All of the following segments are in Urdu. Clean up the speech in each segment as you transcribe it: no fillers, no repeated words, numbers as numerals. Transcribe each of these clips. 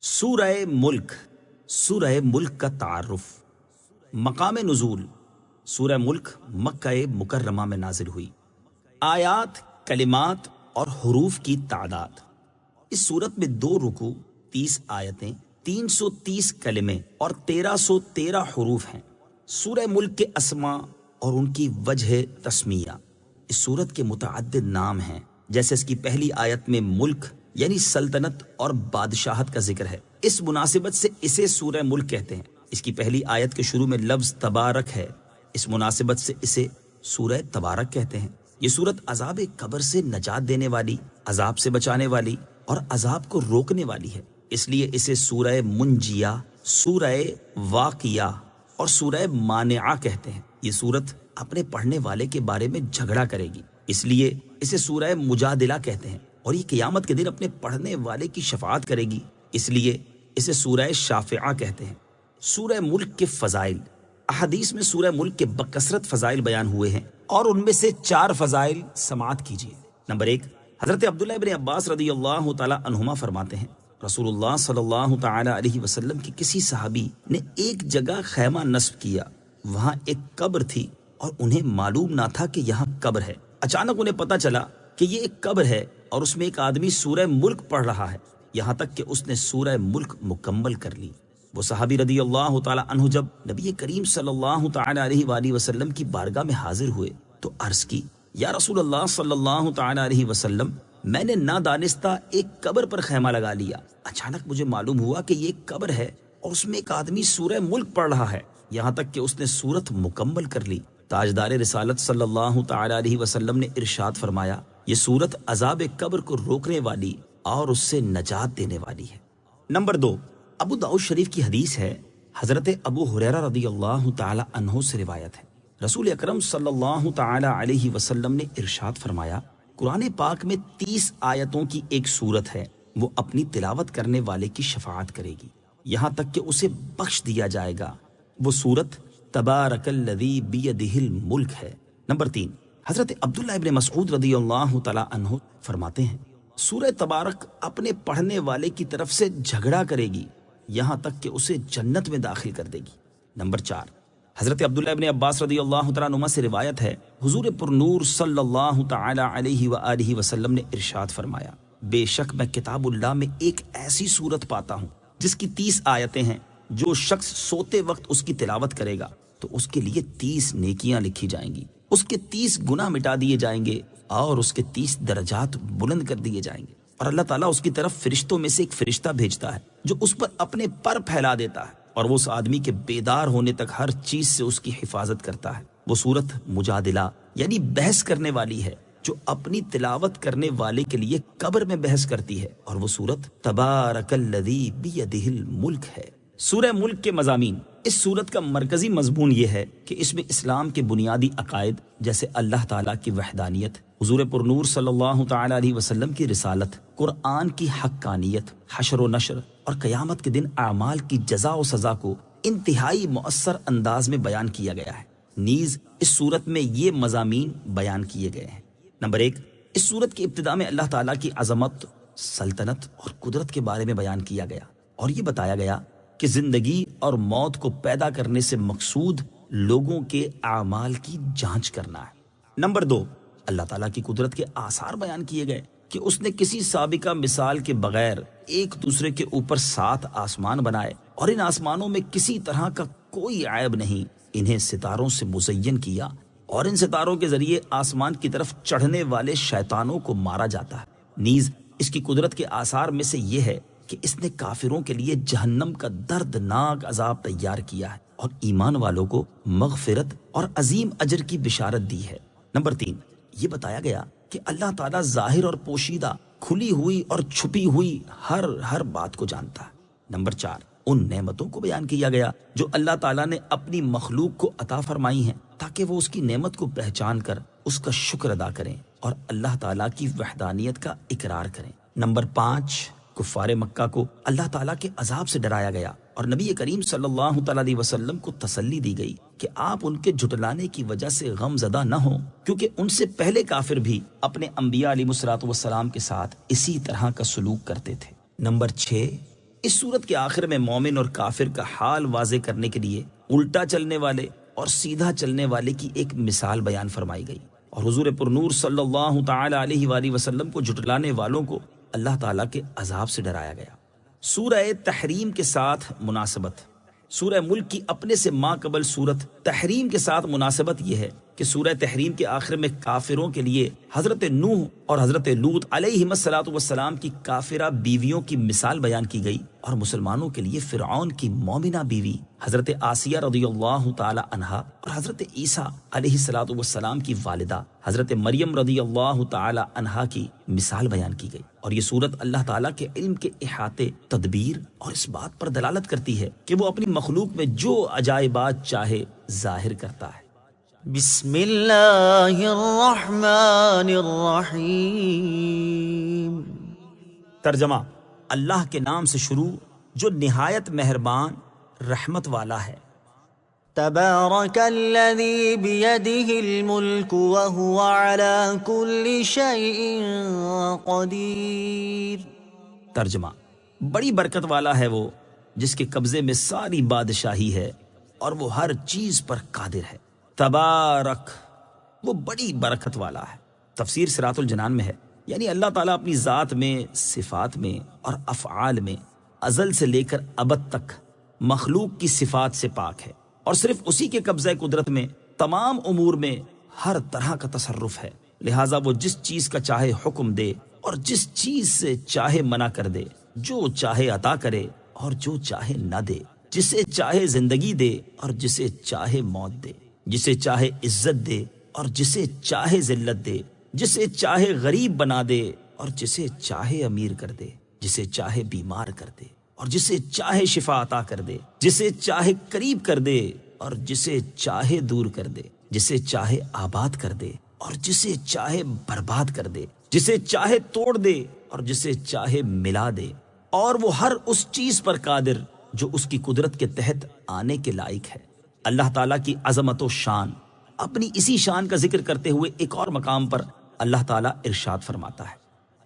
سورہ ملک، سورہ ملک کا تعارف۔ مقام نزول، سورہ ملک مکہ مکرمہ میں نازل ہوئی۔ آیات، کلمات اور حروف کی تعداد۔ اس صورت میں 2 رکوع، 30 آیتیں، 330 کلمے اور 1313 حروف ہیں۔ سورہ ملک کے اسماء اور ان کی وجہ تسمیہ۔ اس صورت کے متعدد نام ہیں، جیسے اس کی پہلی آیت میں ملک یعنی سلطنت اور بادشاہت کا ذکر ہے۔ اس مناسبت سے اسے سورہ ملک کہتے ہیں۔ اس کی پہلی آیت کے شروع میں لفظ تبارک ہے، اس مناسبت سے اسے سورہ تبارک کہتے ہیں۔ یہ سورت عذاب قبر سے نجات دینے والی، عذاب سے بچانے والی اور عذاب کو روکنے والی ہے، اس لیے اسے سورہ منجیہ، سورہ واقعہ اور سورہ مانعہ کہتے ہیں۔ یہ سورت اپنے پڑھنے والے کے بارے میں جھگڑا کرے گی، اس لیے اسے سورہ مجادلہ کہتے ہیں، اور یہ قیامت کے دن اپنے پڑھنے والے کی شفاعت کرے گی، اس لیے اسے سورہ شافعہ کہتے ہیں۔ سورہ ملک کے فضائل۔ احادیث میں سورہ ملک کے بکثرت فضائل بیان ہوئے ہیں، اور ان میں سے 4 فضائل سماعت کیجیے۔ نمبر 1، حضرت عبداللہ ابن عباس رضی اللہ تعالی عنہما فرماتے ہیں، رسول اللہ صلی اللہ تعالی علیہ وسلم کی کسی صحابی نے ایک جگہ خیمہ نصب کیا، وہاں ایک قبر تھی اور انہیں معلوم نہ تھا کہ یہاں قبر ہے۔ اچانک انہیں پتہ چلا کہ یہ ایک قبر ہے اور اس میں ایک آدمی سورہ ملک پڑھ رہا ہے، یہاں تک کہ اس نے سورہ ملک مکمل کر لی۔ وہ صحابی رضی اللہ تعالی عنہ جب نبی کریم صلی اللہ تعالی علیہ وآلہ وسلم کی بارگاہ میں حاضر ہوئے تو عرض کی، یا رسول اللہ صلی اللہ تعالی علیہ وسلم، میں نے نادانستہ ایک قبر پر خیمہ لگا لیا، اچانک مجھے معلوم ہوا کہ یہ ایک قبر ہے اور اس میں ایک آدمی سورہ ملک پڑھ رہا ہے، یہاں تک کہ اس نے سورت مکمل کر لی۔ تاجدار رسالت صلی اللہ تعالی علیہ وسلم نے ارشاد فرمایا، یہ سورت عذاب قبر کو روکنے والی اور اس سے نجات دینے والی ہے۔ نمبر 2، ابو داؤد شریف کی حدیث ہے، حضرت ابو ہریرہ رضی اللہ تعالی عنہ سے روایت ہے، رسول اکرم صلی اللہ تعالی علیہ وسلم نے ارشاد فرمایا، قرآن پاک میں 30 آیتوں کی ایک سورت ہے، وہ اپنی تلاوت کرنے والے کی شفاعت کرے گی یہاں تک کہ اسے بخش دیا جائے گا۔ وہ سورت تبارک الذی بیدہ الملک ہے۔ نمبر 3، حضرت عبداللہ ابن مسعود رضی اللہ تعالی عنہ فرماتے ہیں، سورہ تبارک اپنے پڑھنے والے کی طرف سے جھگڑا کرے گی یہاں تک کہ اسے جنت میں داخل کر دے گی۔ نمبر 4، حضرت عبداللہ ابن عباس رضی اللہ تعالی عنہما سے روایت ہے، حضور پر نور صلی اللہ تعالی علیہ وآلہ وسلم نے ارشاد فرمایا، بے شک میں کتاب اللہ میں ایک ایسی سورت پاتا ہوں جس کی 30 آیتیں ہیں، جو شخص سوتے وقت اس کی تلاوت کرے گا تو اس کے لیے 30 نیکیاں لکھی جائیں گی، اس کے 30 گناہ مٹا دیے جائیں گے اور اس کے 30 درجات بلند کر دیے جائیں گے، اور اللہ تعالیٰ اس کی طرف فرشتوں میں سے ایک فرشتہ بھیجتا ہے جو اس پر اپنے پر پھیلا دیتا ہے، اور وہ اس آدمی کے بیدار ہونے تک ہر چیز سے اس کی حفاظت کرتا ہے۔ وہ سورت مجادلہ یعنی بحث کرنے والی ہے، جو اپنی تلاوت کرنے والے کے لیے قبر میں بحث کرتی ہے، اور وہ سورت تبارک الذی بیدہ الملک ہے۔ سورہ ملک کے مضامین۔ اس سورت کا مرکزی مضمون یہ ہے کہ اس میں اسلام کے بنیادی عقائد جیسے اللہ تعالیٰ کی وحدانیت، حضور پر نور صلی اللہ تعالی علیہ وسلم کی رسالت، قرآن کی حقانیت، حشر و نشر اور قیامت کے دن اعمال کی جزا و سزا کو انتہائی مؤثر انداز میں بیان کیا گیا ہے۔ نیز اس سورت میں یہ مضامین بیان کیے گئے ہیں۔ نمبر 1، اس سورت کی ابتدا میں اللہ تعالیٰ کی عظمت، سلطنت اور قدرت کے بارے میں بیان کیا گیا، اور یہ بتایا گیا کہ زندگی اور موت کو پیدا کرنے سے مقصود لوگوں کے اعمال کی جانچ کرنا ہے۔ نمبر 2، اللہ تعالیٰ کی قدرت کے آثار بیان کیے گئے کہ اس نے کسی سابقہ مثال کے بغیر ایک دوسرے کے اوپر 7 آسمان بنائے، اور ان آسمانوں میں کسی طرح کا کوئی عیب نہیں، انہیں ستاروں سے مزین کیا، اور ان ستاروں کے ذریعے آسمان کی طرف چڑھنے والے شیطانوں کو مارا جاتا ہے۔ نیز اس کی قدرت کے آثار میں سے یہ ہے کہ اس نے کافروں کے لیے جہنم کا دردناک عذاب تیار کیا ہے، اور ایمان والوں کو مغفرت اور عظیم اجر کی بشارت دی ہے۔ نمبر 3، یہ بتایا گیا کہ اللہ تعالیٰ ظاہر اور پوشیدہ، کھلی ہوئی اور چھپی ہوئی ہر بات کو جانتا ہے۔ نمبر 4، ان نعمتوں کو بیان کیا گیا جو اللہ تعالیٰ نے اپنی مخلوق کو عطا فرمائی ہیں، تاکہ وہ اس کی نعمت کو پہچان کر اس کا شکر ادا کریں اور اللہ تعالیٰ کی وحدانیت کا اقرار کریں۔ نمبر 5، کفار مکہ کو اللہ تعالیٰ کے عذاب سے ڈرایا گیا، اور نبی کریم صلی اللہ تعالی علیہ وسلم کو تسلی دی گئی کہ آپ ان کے جھٹلانے کی وجہ سے غم زدہ نہ ہوں، کیونکہ ان سے پہلے کافر بھی اپنے انبیاء علیہ الصلوۃ والسلام کے ساتھ اسی طرح کا سلوک کرتے تھے۔ نمبر 6، اس صورت کے آخر میں مومن اور کافر کا حال واضح کرنے کے لیے الٹا چلنے والے اور سیدھا چلنے والے کی ایک مثال بیان فرمائی گئی، اور حضور پرنور صلی اللہ تعالی علیہ وآلہ وسلم کو جھٹلانے والوں کو اللہ تعالیٰ کے عذاب سے ڈرایا گیا۔ سورہ تحریم کے ساتھ مناسبت۔ سورہ ملک کی اپنے سے ماں قبل سورت تحریم کے ساتھ مناسبت یہ ہے کہ سورہ تحریم کے آخر میں کافروں کے لیے حضرت نوح اور حضرت لوط علیہم الصلاۃ والسلام کی کافرہ بیویوں کی مثال بیان کی گئی، اور مسلمانوں کے لیے فرعون کی مومنہ بیوی حضرت آسیہ رضی اللہ تعالی عنہا اور حضرت عیسیٰ علیہ الصلاۃ والسلام کی والدہ حضرت مریم رضی اللہ تعالی عنہا کی مثال بیان کی گئی۔ اور یہ صورت اللہ تعالیٰ کے علم کے احاطے، تدبیر اور اس بات پر دلالت کرتی ہے کہ وہ اپنی مخلوق میں جو عجائبات چاہے ظاہر کرتا ہے۔ بسم اللہ الرحمن الرحیم۔ ترجمہ: اللہ کے نام سے شروع جو نہایت مہربان رحمت والا ہے۔ تبارک الذی بیدہ الملک وہو علی کل شیء قدیر۔ ترجمہ: بڑی برکت والا ہے وہ جس کے قبضے میں ساری بادشاہی ہے اور وہ ہر چیز پر قادر ہے۔ تبارک، وہ بڑی برکت والا ہے۔ تفسیر صراط الجنان میں ہے، یعنی اللہ تعالیٰ اپنی ذات میں، صفات میں اور افعال میں ازل سے لے کر ابد تک مخلوق کی صفات سے پاک ہے، اور صرف اسی کے قبضہ قدرت میں تمام امور میں ہر طرح کا تصرف ہے، لہٰذا وہ جس چیز کا چاہے حکم دے اور جس چیز سے چاہے منع کر دے، جو چاہے عطا کرے اور جو چاہے نہ دے، جسے چاہے زندگی دے اور جسے چاہے موت دے، جسے چاہے عزت دے اور جسے چاہے ذلت دے، جسے چاہے غریب بنا دے اور جسے چاہے امیر کر دے، جسے چاہے بیمار کر دے اور جسے چاہے شفا عطا کر دے، جسے چاہے قریب کر دے اور جسے چاہے دور کر دے، جسے چاہے آباد کر دے اور جسے چاہے برباد کر دے، جسے چاہے توڑ دے اور جسے چاہے ملا دے، اور وہ ہر اس چیز پر قادر جو اس کی قدرت کے تحت آنے کے لائق ہے۔ اللہ تعالیٰ کی عظمت و شان، اپنی اسی شان کا ذکر کرتے ہوئے ایک اور مقام پر اللہ تعالیٰ ارشاد فرماتا ہے: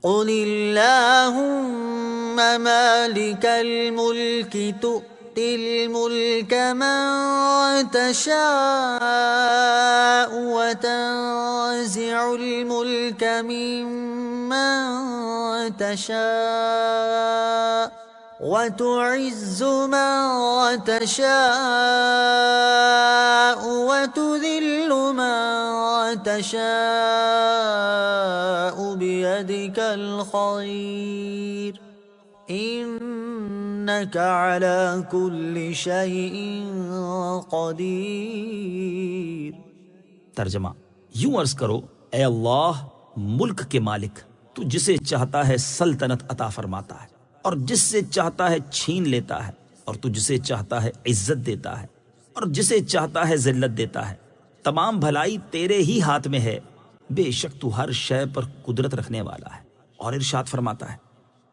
قل اللہم مالک الملک تؤتی الملک من تشاء وتنزع الملک ممن تشاء وتعز من تشاء وتذل من تشاء بيدك الخير إنك على كل شيء قدير۔ ترجمہ: یوں عرض کرو، اے اللہ ملک کے مالک، تو جسے چاہتا ہے سلطنت عطا فرماتا ہے اور جس سے چاہتا ہے چھین لیتا ہے، اور تو جسے چاہتا ہے عزت دیتا ہے اور جسے چاہتا ہے ذلت دیتا ہے۔ تمام بھلائی تیرے ہی ہاتھ میں ہے، بے شک تو ہر شے پر قدرت رکھنے والا ہے۔ اور ارشاد فرماتا ہے: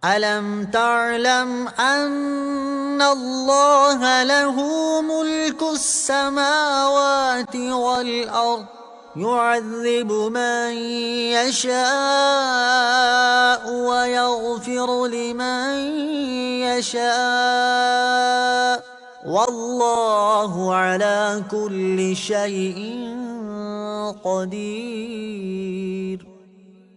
أَلَمْ تَعْلَمْ أَنَّ اللَّهَ لَهُ مُلْكُ السَّمَاوَاتِ وَالْأَرْضِ يُعَذِّبُ مَن يَشَاءُ وَيَغْفِرُ لِمَن يَشَاءُ وَاللَّهُ عَلَى كُلِّ شَيْءٍ قَدِيرٌ۔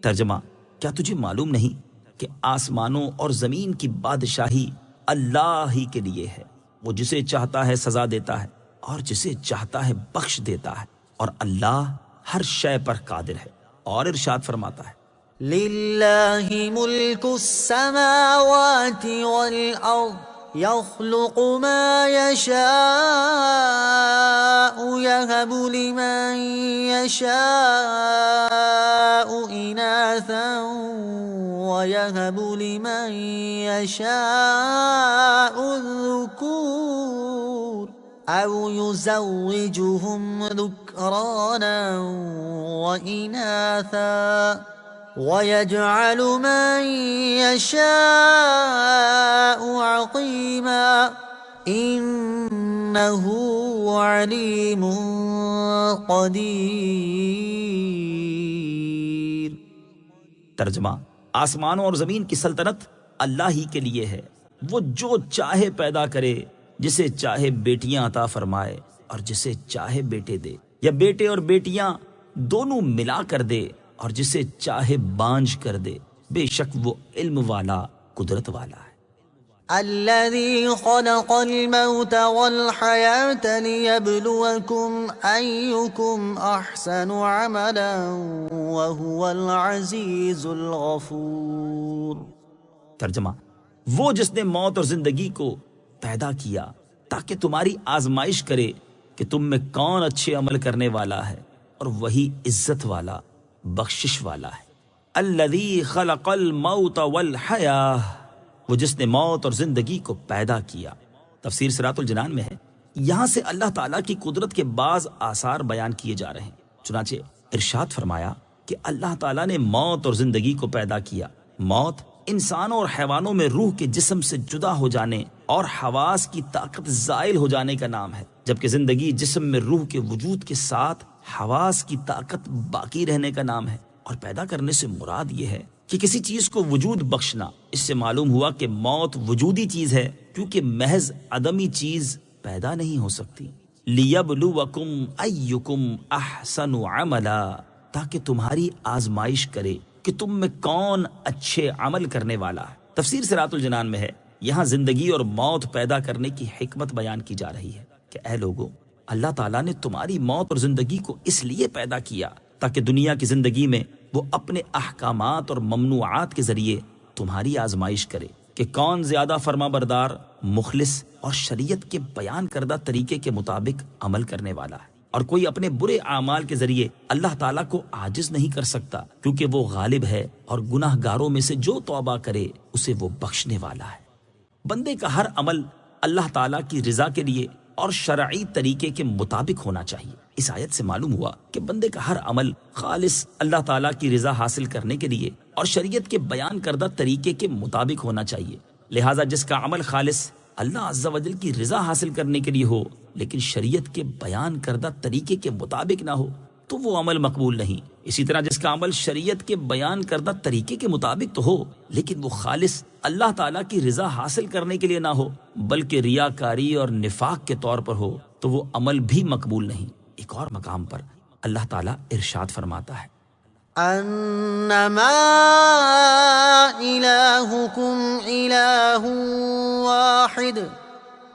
ترجمہ: کیا تجھے معلوم نہیں کہ آسمانوں اور زمین کی بادشاہی اللہ ہی کے لیے ہے؟ وہ جسے چاہتا ہے سزا دیتا ہے اور جسے چاہتا ہے بخش دیتا ہے، اور اللہ ہر شے پر قادر ہے۔ اور ارشاد فرماتا ہے: لِلَّهِ مُلْكُ السَّمَاوَاتِ وَالْأَرْضِ يَخْلُقُ مَا يَشَاءُ يَهَبُ لِمَن يَشَاءُ إِنَاثًا وَيَهَبُ لِمَن يَشَاءُ الذُّكُورَ أَوْ يُزَوِّجُهُمْ ذُكْرَانًا وَإِنَاثًا وَيَجْعَلُ مَن يَشَاءُ عَقِيمًا إِنَّهُ عَلِيمٌ قدیر۔ ترجمہ: آسمانوں اور زمین کی سلطنت اللہ ہی کے لیے ہے، وہ جو چاہے پیدا کرے، جسے چاہے بیٹیاں عطا فرمائے اور جسے چاہے بیٹے دے، یا بیٹے اور بیٹیاں دونوں ملا کر دے اور جسے چاہے بانجھ کر دے، بے شک وہ علم والا، قدرت والا ہے۔ الذي خلق الموت والحياة ليبلوكم أيكم أحسن عملا وهو العزيز الغفور۔ ترجمہ، وہ جس نے موت اور زندگی کو پیدا کیا تاکہ تمہاری آزمائش کرے کہ تم میں کون اچھے عمل کرنے والا ہے، اور وہی عزت والا، بخشش والا ہے۔ الذی خلق الموت والحیاہ، وہ جس نے موت اور زندگی کو پیدا کیا۔ تفسیر صراط الجنان میں ہے، یہاں سے اللہ تعالیٰ کی قدرت کے بعض آثار بیان کیے جا رہے ہیں۔ چنانچہ ارشاد فرمایا کہ اللہ تعالیٰ نے موت اور زندگی کو پیدا کیا۔ موت انسانوں اور حیوانوں میں روح کے جسم سے جدا ہو جانے اور حواس کی طاقت زائل ہو جانے کا نام ہے، جبکہ زندگی جسم میں روح کے وجود کے ساتھ حواس کی طاقت باقی رہنے کا نام ہے۔ اور پیدا کرنے سے مراد یہ ہے کہ کسی چیز کو وجود بخشنا۔ اس سے معلوم ہوا کہ موت وجودی چیز ہے، کیونکہ محض عدمی چیز پیدا نہیں ہو سکتی۔ لِيَبْلُوَكُمْ أَيُّكُمْ أَحْسَنُ عَمَلًا، تاکہ تمہاری آزمائش کرے کہ تم میں کون اچھے عمل کرنے والا ہے۔ تفسیر صراط الجنان میں ہے، یہاں زندگی اور موت پیدا کرنے کی حکمت بیان کی جا رہی ہے کہ اے لوگو، اللہ تعالیٰ نے تمہاری موت اور زندگی کو اس لیے پیدا کیا تاکہ دنیا کی زندگی میں وہ اپنے احکامات اور ممنوعات کے ذریعے تمہاری آزمائش کرے کہ کون زیادہ فرما بردار، مخلص اور شریعت کے بیان کردہ طریقے کے مطابق عمل کرنے والا ہے۔ اور کوئی اپنے برے اعمال کے ذریعے اللہ تعالیٰ کو عاجز نہیں کر سکتا، کیونکہ وہ غالب ہے اور گناہ گاروں میں سے جو توبہ کرے اسے وہ بخشنے والا ہے۔ بندے کا ہر عمل اللہ تعالیٰ کی رضا کے لیے اور شرعی طریقے کے مطابق ہونا چاہیے۔ اس آیت سے معلوم ہوا کہ بندے کا ہر عمل خالص اللہ تعالیٰ کی رضا حاصل کرنے کے لیے اور شریعت کے بیان کردہ طریقے کے مطابق ہونا چاہیے۔ لہٰذا جس کا عمل خالص اللہ عز و جل کی رضا حاصل کرنے کے لیے ہو لیکن شریعت کے بیان کردہ طریقے کے مطابق نہ ہو تو وہ عمل مقبول نہیں۔ اسی طرح جس کا عمل شریعت کے بیان کردہ طریقے کے مطابق تو ہو لیکن وہ خالص اللہ تعالیٰ کی رضا حاصل کرنے کے لیے نہ ہو بلکہ ریاکاری اور نفاق کے طور پر ہو تو وہ عمل بھی مقبول نہیں۔ ایک اور مقام پر اللہ تعالیٰ ارشاد فرماتا ہے، انما الہکم الہ واحد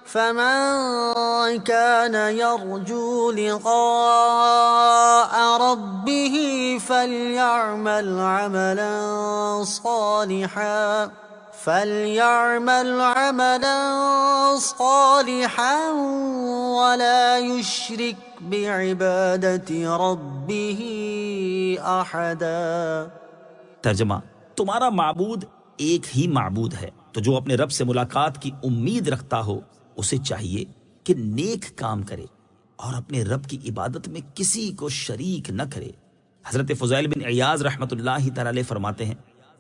فمن كان يرجو لقاء ربه فليعمل عملا صالحا ولا يشرك بعبادة ربه احدا۔ ترجمہ، تمہارا معبود ایک ہی معبود ہے، تو جو اپنے رب سے ملاقات کی امید رکھتا ہو اسے چاہیے کہ نیک کام کرے اور اپنے رب کی عبادت میں کسی کو شریک نہ کرے۔ حضرت فضیل بن عیاض رحمۃ اللہ تعالی علیہ فرماتے ہیں،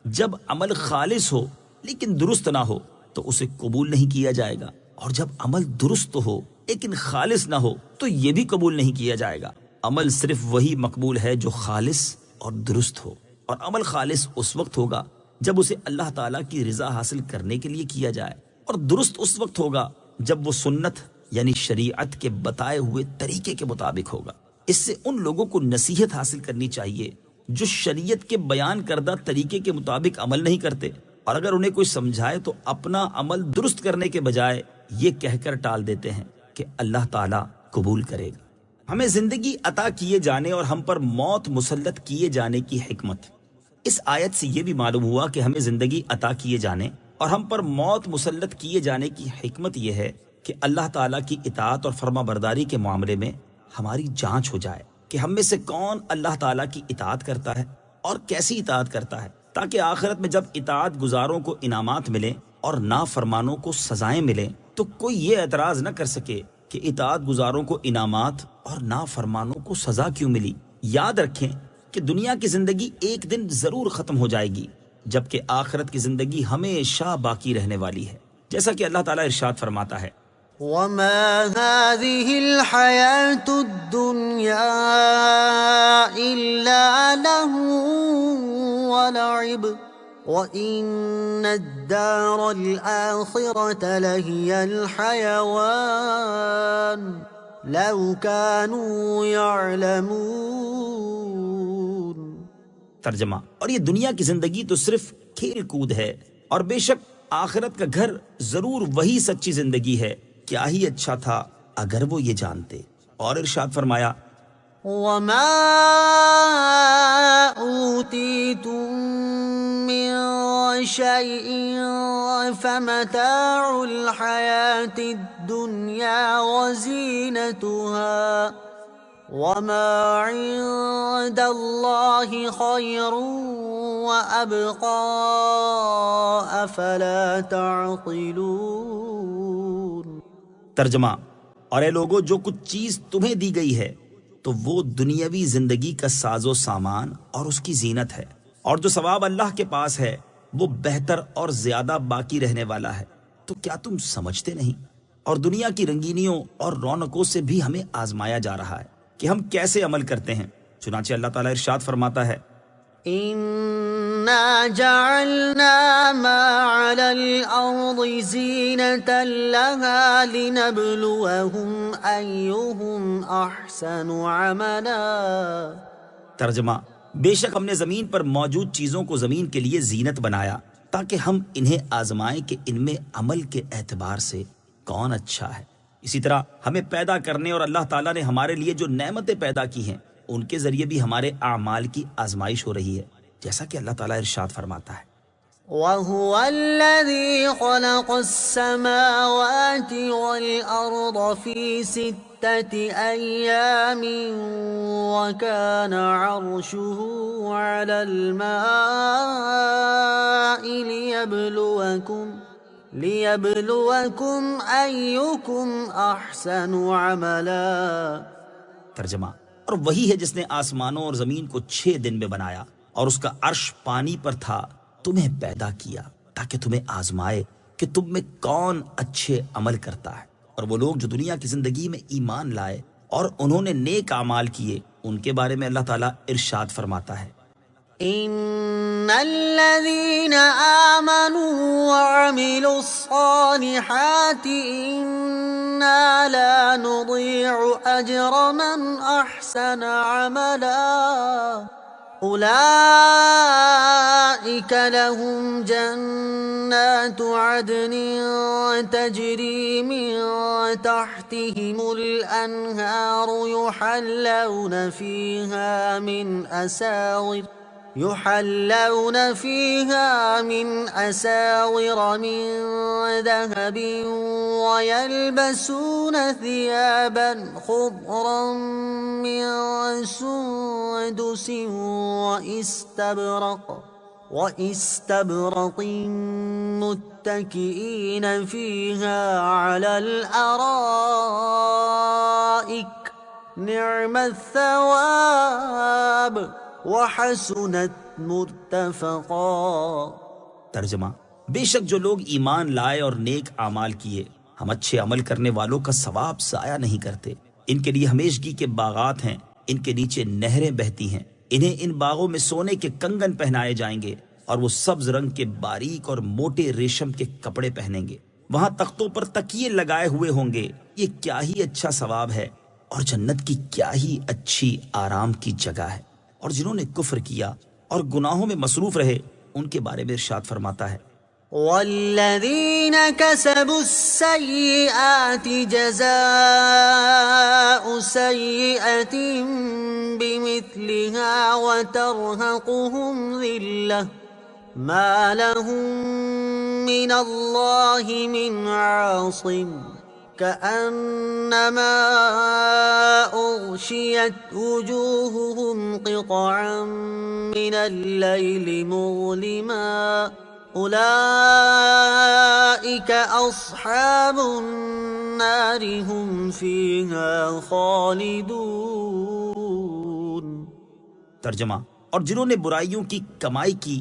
جب عمل خالص ہو لیکن درست نہ ہو تو اسے قبول نہیں کیا جائے گا، اور جب عمل درست ہو لیکن خالص نہ ہو تو یہ بھی قبول نہیں کیا جائے گا۔ عمل صرف وہی مقبول ہے جو خالص اور درست ہو، اور عمل خالص اس وقت ہوگا جب اسے اللہ تعالیٰ کی رضا حاصل کرنے کے لیے کیا جائے، اور درست اس وقت ہوگا جب وہ سنت یعنی شریعت کے بتائے ہوئے طریقے کے مطابق ہوگا۔ اس سے ان لوگوں کو نصیحت حاصل کرنی چاہیے جو شریعت کے بیان کردہ طریقے کے مطابق عمل نہیں کرتے، اور اگر انہیں کوئی سمجھائے تو اپنا عمل درست کرنے کے بجائے یہ کہہ کر ٹال دیتے ہیں کہ اللہ تعالیٰ قبول کرے گا۔ ہمیں زندگی عطا کیے جانے اور ہم پر موت مسلط کیے جانے کی حکمت۔ اس آیت سے یہ بھی معلوم ہوا کہ ہمیں زندگی عطا کیے جانے اور ہم پر موت مسلط کیے جانے کی حکمت یہ ہے کہ اللہ تعالیٰ کی اطاعت اور فرما برداری کے معاملے میں ہماری جانچ ہو جائے کہ ہم میں سے کون اللہ تعالیٰ کی اطاعت کرتا ہے اور کیسی اطاعت کرتا ہے، تاکہ آخرت میں جب اطاعت گزاروں کو انعامات ملیں اور نافرمانوں کو سزائیں ملیں تو کوئی یہ اعتراض نہ کر سکے کہ اطاعت گزاروں کو انعامات اور نافرمانوں کو سزا کیوں ملی۔ یاد رکھیں کہ دنیا کی زندگی ایک دن ضرور ختم ہو جائے گی، جبکہ آخرت کی زندگی ہمیشہ باقی رہنے والی ہے، جیسا کہ اللہ تعالیٰ ارشاد فرماتا ہے، وما هذه الحياة الدنيا إلا لهو ولعب وَإِنَّ الدَّارَ الْآخِرَةَ لَهِيَ الْحَيَوَانُ لَوْ كَانُوا يَعْلَمُونَ۔ ترجمہ، اور یہ دنیا کی زندگی تو صرف کھیل کود ہے، اور بے شک آخرت کا گھر ضرور وہی سچی زندگی ہے، کیا ہی اچھا تھا اگر وہ یہ جانتے۔ اور ارشاد فرمایا، وَمَا أُوتِيتُم مِّن شَيْءٍ فَمَتَاعُ الْحَيَاةِ الدُّنْيَا وَزِينَتُهَا وَمَا عِندَ اللَّهِ خَيْرٌ وَأَبْقَىٰ أَفَلَا تَعْقِلُونَ۔ ترجمہ، اور اے لوگو، جو کچھ چیز تمہیں دی گئی ہے تو وہ دنیاوی زندگی کا ساز و سامان اور اس کی زینت ہے، اور جو ثواب اللہ کے پاس ہے وہ بہتر اور زیادہ باقی رہنے والا ہے، تو کیا تم سمجھتے نہیں؟ اور دنیا کی رنگینیوں اور رونقوں سے بھی ہمیں آزمایا جا رہا ہے کہ ہم کیسے عمل کرتے ہیں۔ چنانچہ اللہ تعالیٰ ارشاد فرماتا ہے، إِنَّا جَعَلْنَا مَا عَلَى الْأَرْضِ زِينَةً لَهَا لِنَبْلُوَهُمْ أَيُّهُمْ أَحْسَنُ عَمَلًا۔ ترجمہ، بے شک ہم نے زمین پر موجود چیزوں کو زمین کے لیے زینت بنایا تاکہ ہم انہیں آزمائیں کہ ان میں عمل کے اعتبار سے کون اچھا ہے۔ اسی طرح ہمیں پیدا کرنے اور اللہ تعالیٰ نے ہمارے لیے جو نعمتیں پیدا کی ہیں ان کے ذریعے بھی ہمارے اعمال کی آزمائش ہو رہی ہے، جیسا کہ اللہ تعالیٰ ارشاد فرماتا ہے، وَهُوَ الَّذِي خَلَقَ السَّمَاوَاتِ وَالْأَرْضَ فِي سِتَّةِ أَيَّامٍ وَكَانَ عَرْشُهُ عَلَى الْمَاءِ لِيَبْلُوَكُمْ أَيُّكُمْ أَحْسَنُ عَمَلًا۔ ترجمہ، اور وہی ہے جس نے آسمانوں اور زمین کو 6 دن میں بنایا اور اس کا عرش پانی پر تھا، تمہیں پیدا کیا تاکہ تمہیں آزمائے کہ تم میں کون اچھے عمل کرتا ہے۔ اور وہ لوگ جو دنیا کی زندگی میں ایمان لائے اور انہوں نے نیک اعمال کیے، ان کے بارے میں اللہ تعالیٰ ارشاد فرماتا ہے، إِنَّ الَّذِينَ آمَنُوا وَعَمِلُوا الصَّالِحَاتِ إِنَّا لَا نُضِيعُ أَجْرَ مَنْ أَحْسَنَ عَمَلًا أُولَئِكَ لَهُمْ جَنَّاتُ عَدْنٍ تَجْرِي مِنْ تَحْتِهِمُ الْأَنْهَارُ يحلون فيها من أساور من ذهب ويلبسون ثيابا خضرا من سندس وإستبرق متكئين فيها على الأرائك نعم الثواب وحسنت مرتفقا۔ ترجمہ، بے شک جو لوگ ایمان لائے اور نیک اعمال کیے، ہم اچھے عمل کرنے والوں کا ثواب ضائع نہیں کرتے۔ ان کے لیے ہمیشگی کے باغات ہیں، ان کے نیچے نہریں بہتی ہیں، انہیں ان باغوں میں سونے کے کنگن پہنائے جائیں گے اور وہ سبز رنگ کے باریک اور موٹے ریشم کے کپڑے پہنیں گے۔ وہاں تختوں پر تکیے لگائے ہوئے ہوں گے، یہ کیا ہی اچھا ثواب ہے، اور جنت کی کیا ہی اچھی آرام کی جگہ ہے۔ اور جنہوں نے کفر کیا اور گناہوں میں مصروف رہے، ان کے بارے میں ارشاد فرماتا ہے، والذین کسبوا السیئات جزاء سیئۃ بمثلها وترهقهم ذلة ما لهم من اللہ من عاصم كأنما أغشيت وجوههم قطعا من الليل مظلما أولئك أصحاب النار هم فيها خالدون۔ ترجمہ، اور جنہوں نے برائیوں کی کمائی کی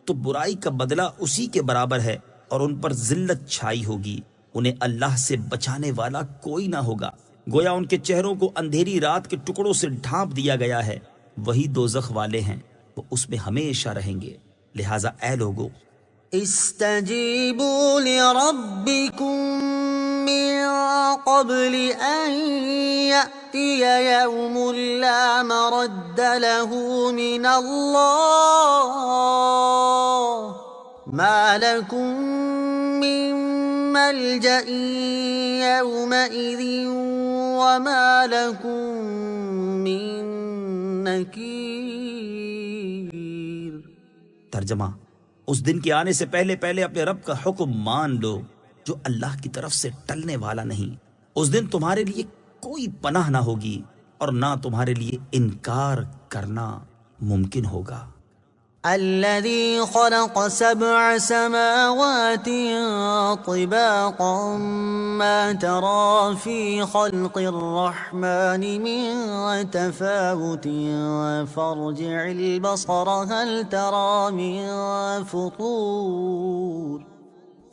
تو برائی کا بدلہ اسی کے برابر ہے اور ان پر ذلت چھائی ہوگی، انہیں اللہ سے بچانے والا کوئی نہ ہوگا، گویا ان کے چہروں کو اندھیری رات کے ٹکڑوں سے ڈھانپ دیا گیا ہے، وہی دوزخ والے ہیں، وہ اس میں ہمیشہ رہیں گے۔ لہٰذا اے لوگو استجیبوا لربکم من قبل ان یأتی یوم لا مرد له من اللہ ما لکم من ملجأ یومئذ وما لکم من نکیر۔ ترجمہ، اس دن کے آنے سے پہلے پہلے اپنے رب کا حکم مان لو جو اللہ کی طرف سے ٹلنے والا نہیں۔ اس دن تمہارے لیے کوئی پناہ نہ ہوگی اور نہ تمہارے لیے انکار کرنا ممکن ہوگا۔ الذي خلق 7 سماوات طباقا ما ترى في خلق الرحمن من تفاوت فارجع البصر هل ترى من فطور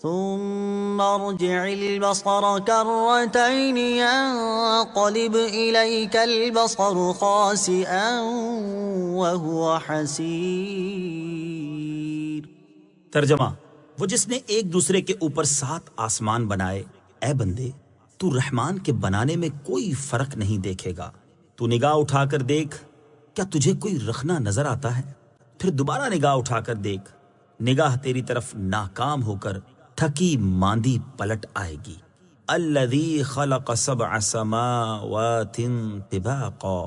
ثم ارجع البصر كرتين ينقلب إليك البصر خاسئا وهو حسير۔ ترجمہ، وہ جس نے ایک دوسرے کے اوپر 7 آسمان بنائے، اے بندے تو رحمان کے بنانے میں کوئی فرق نہیں دیکھے گا۔ تو نگاہ اٹھا کر دیکھ، کیا تجھے کوئی رخنہ نظر آتا ہے؟ پھر دوبارہ نگاہ اٹھا کر دیکھ، نگاہ تیری طرف ناکام ہو کر تھکی ماندی پلٹ آئے گی۔ الذی خلق 7 سماوات طباقا،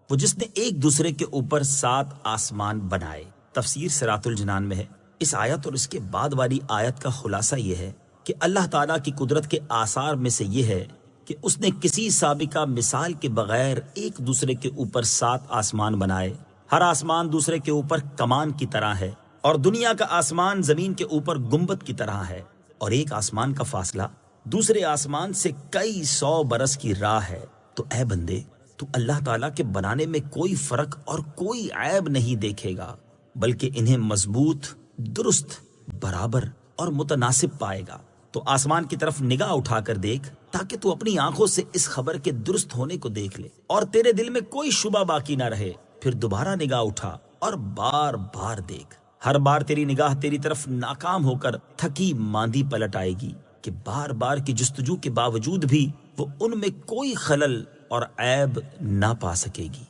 وہ جس نے ایک دوسرے کے اوپر 7 آسمان بنائے۔ تفسیر صراط الجنان میں ہے۔ اس آیت اور اس کے بعد والی آیت کا خلاصہ یہ ہے کہ اللہ تعالیٰ کی قدرت کے آثار میں سے یہ ہے کہ اس نے کسی سابقہ مثال کے بغیر ایک دوسرے کے اوپر 7 آسمان بنائے۔ ہر آسمان دوسرے کے اوپر کمان کی طرح ہے، اور دنیا کا آسمان زمین کے اوپر گنبد کی طرح ہے، اور ایک آسمان کا فاصلہ دوسرے آسمان سے کئی 100 برس کی راہ ہے۔ تو اے بندے تو اللہ تعالیٰ کے بنانے میں کوئی فرق اور کوئی عیب نہیں دیکھے گا، بلکہ انہیں مضبوط، درست، برابر اور متناسب پائے گا۔ تو آسمان کی طرف نگاہ اٹھا کر دیکھ تاکہ تو اپنی آنکھوں سے اس خبر کے درست ہونے کو دیکھ لے اور تیرے دل میں کوئی شبہ باقی نہ رہے۔ پھر دوبارہ نگاہ اٹھا اور بار بار دیکھ، ہر بار تیری نگاہ تیری طرف ناکام ہو کر تھکی ماندی پلٹ آئے گی کہ بار بار کی جستجو کے باوجود بھی وہ ان میں کوئی خلل اور عیب نہ پا سکے گی۔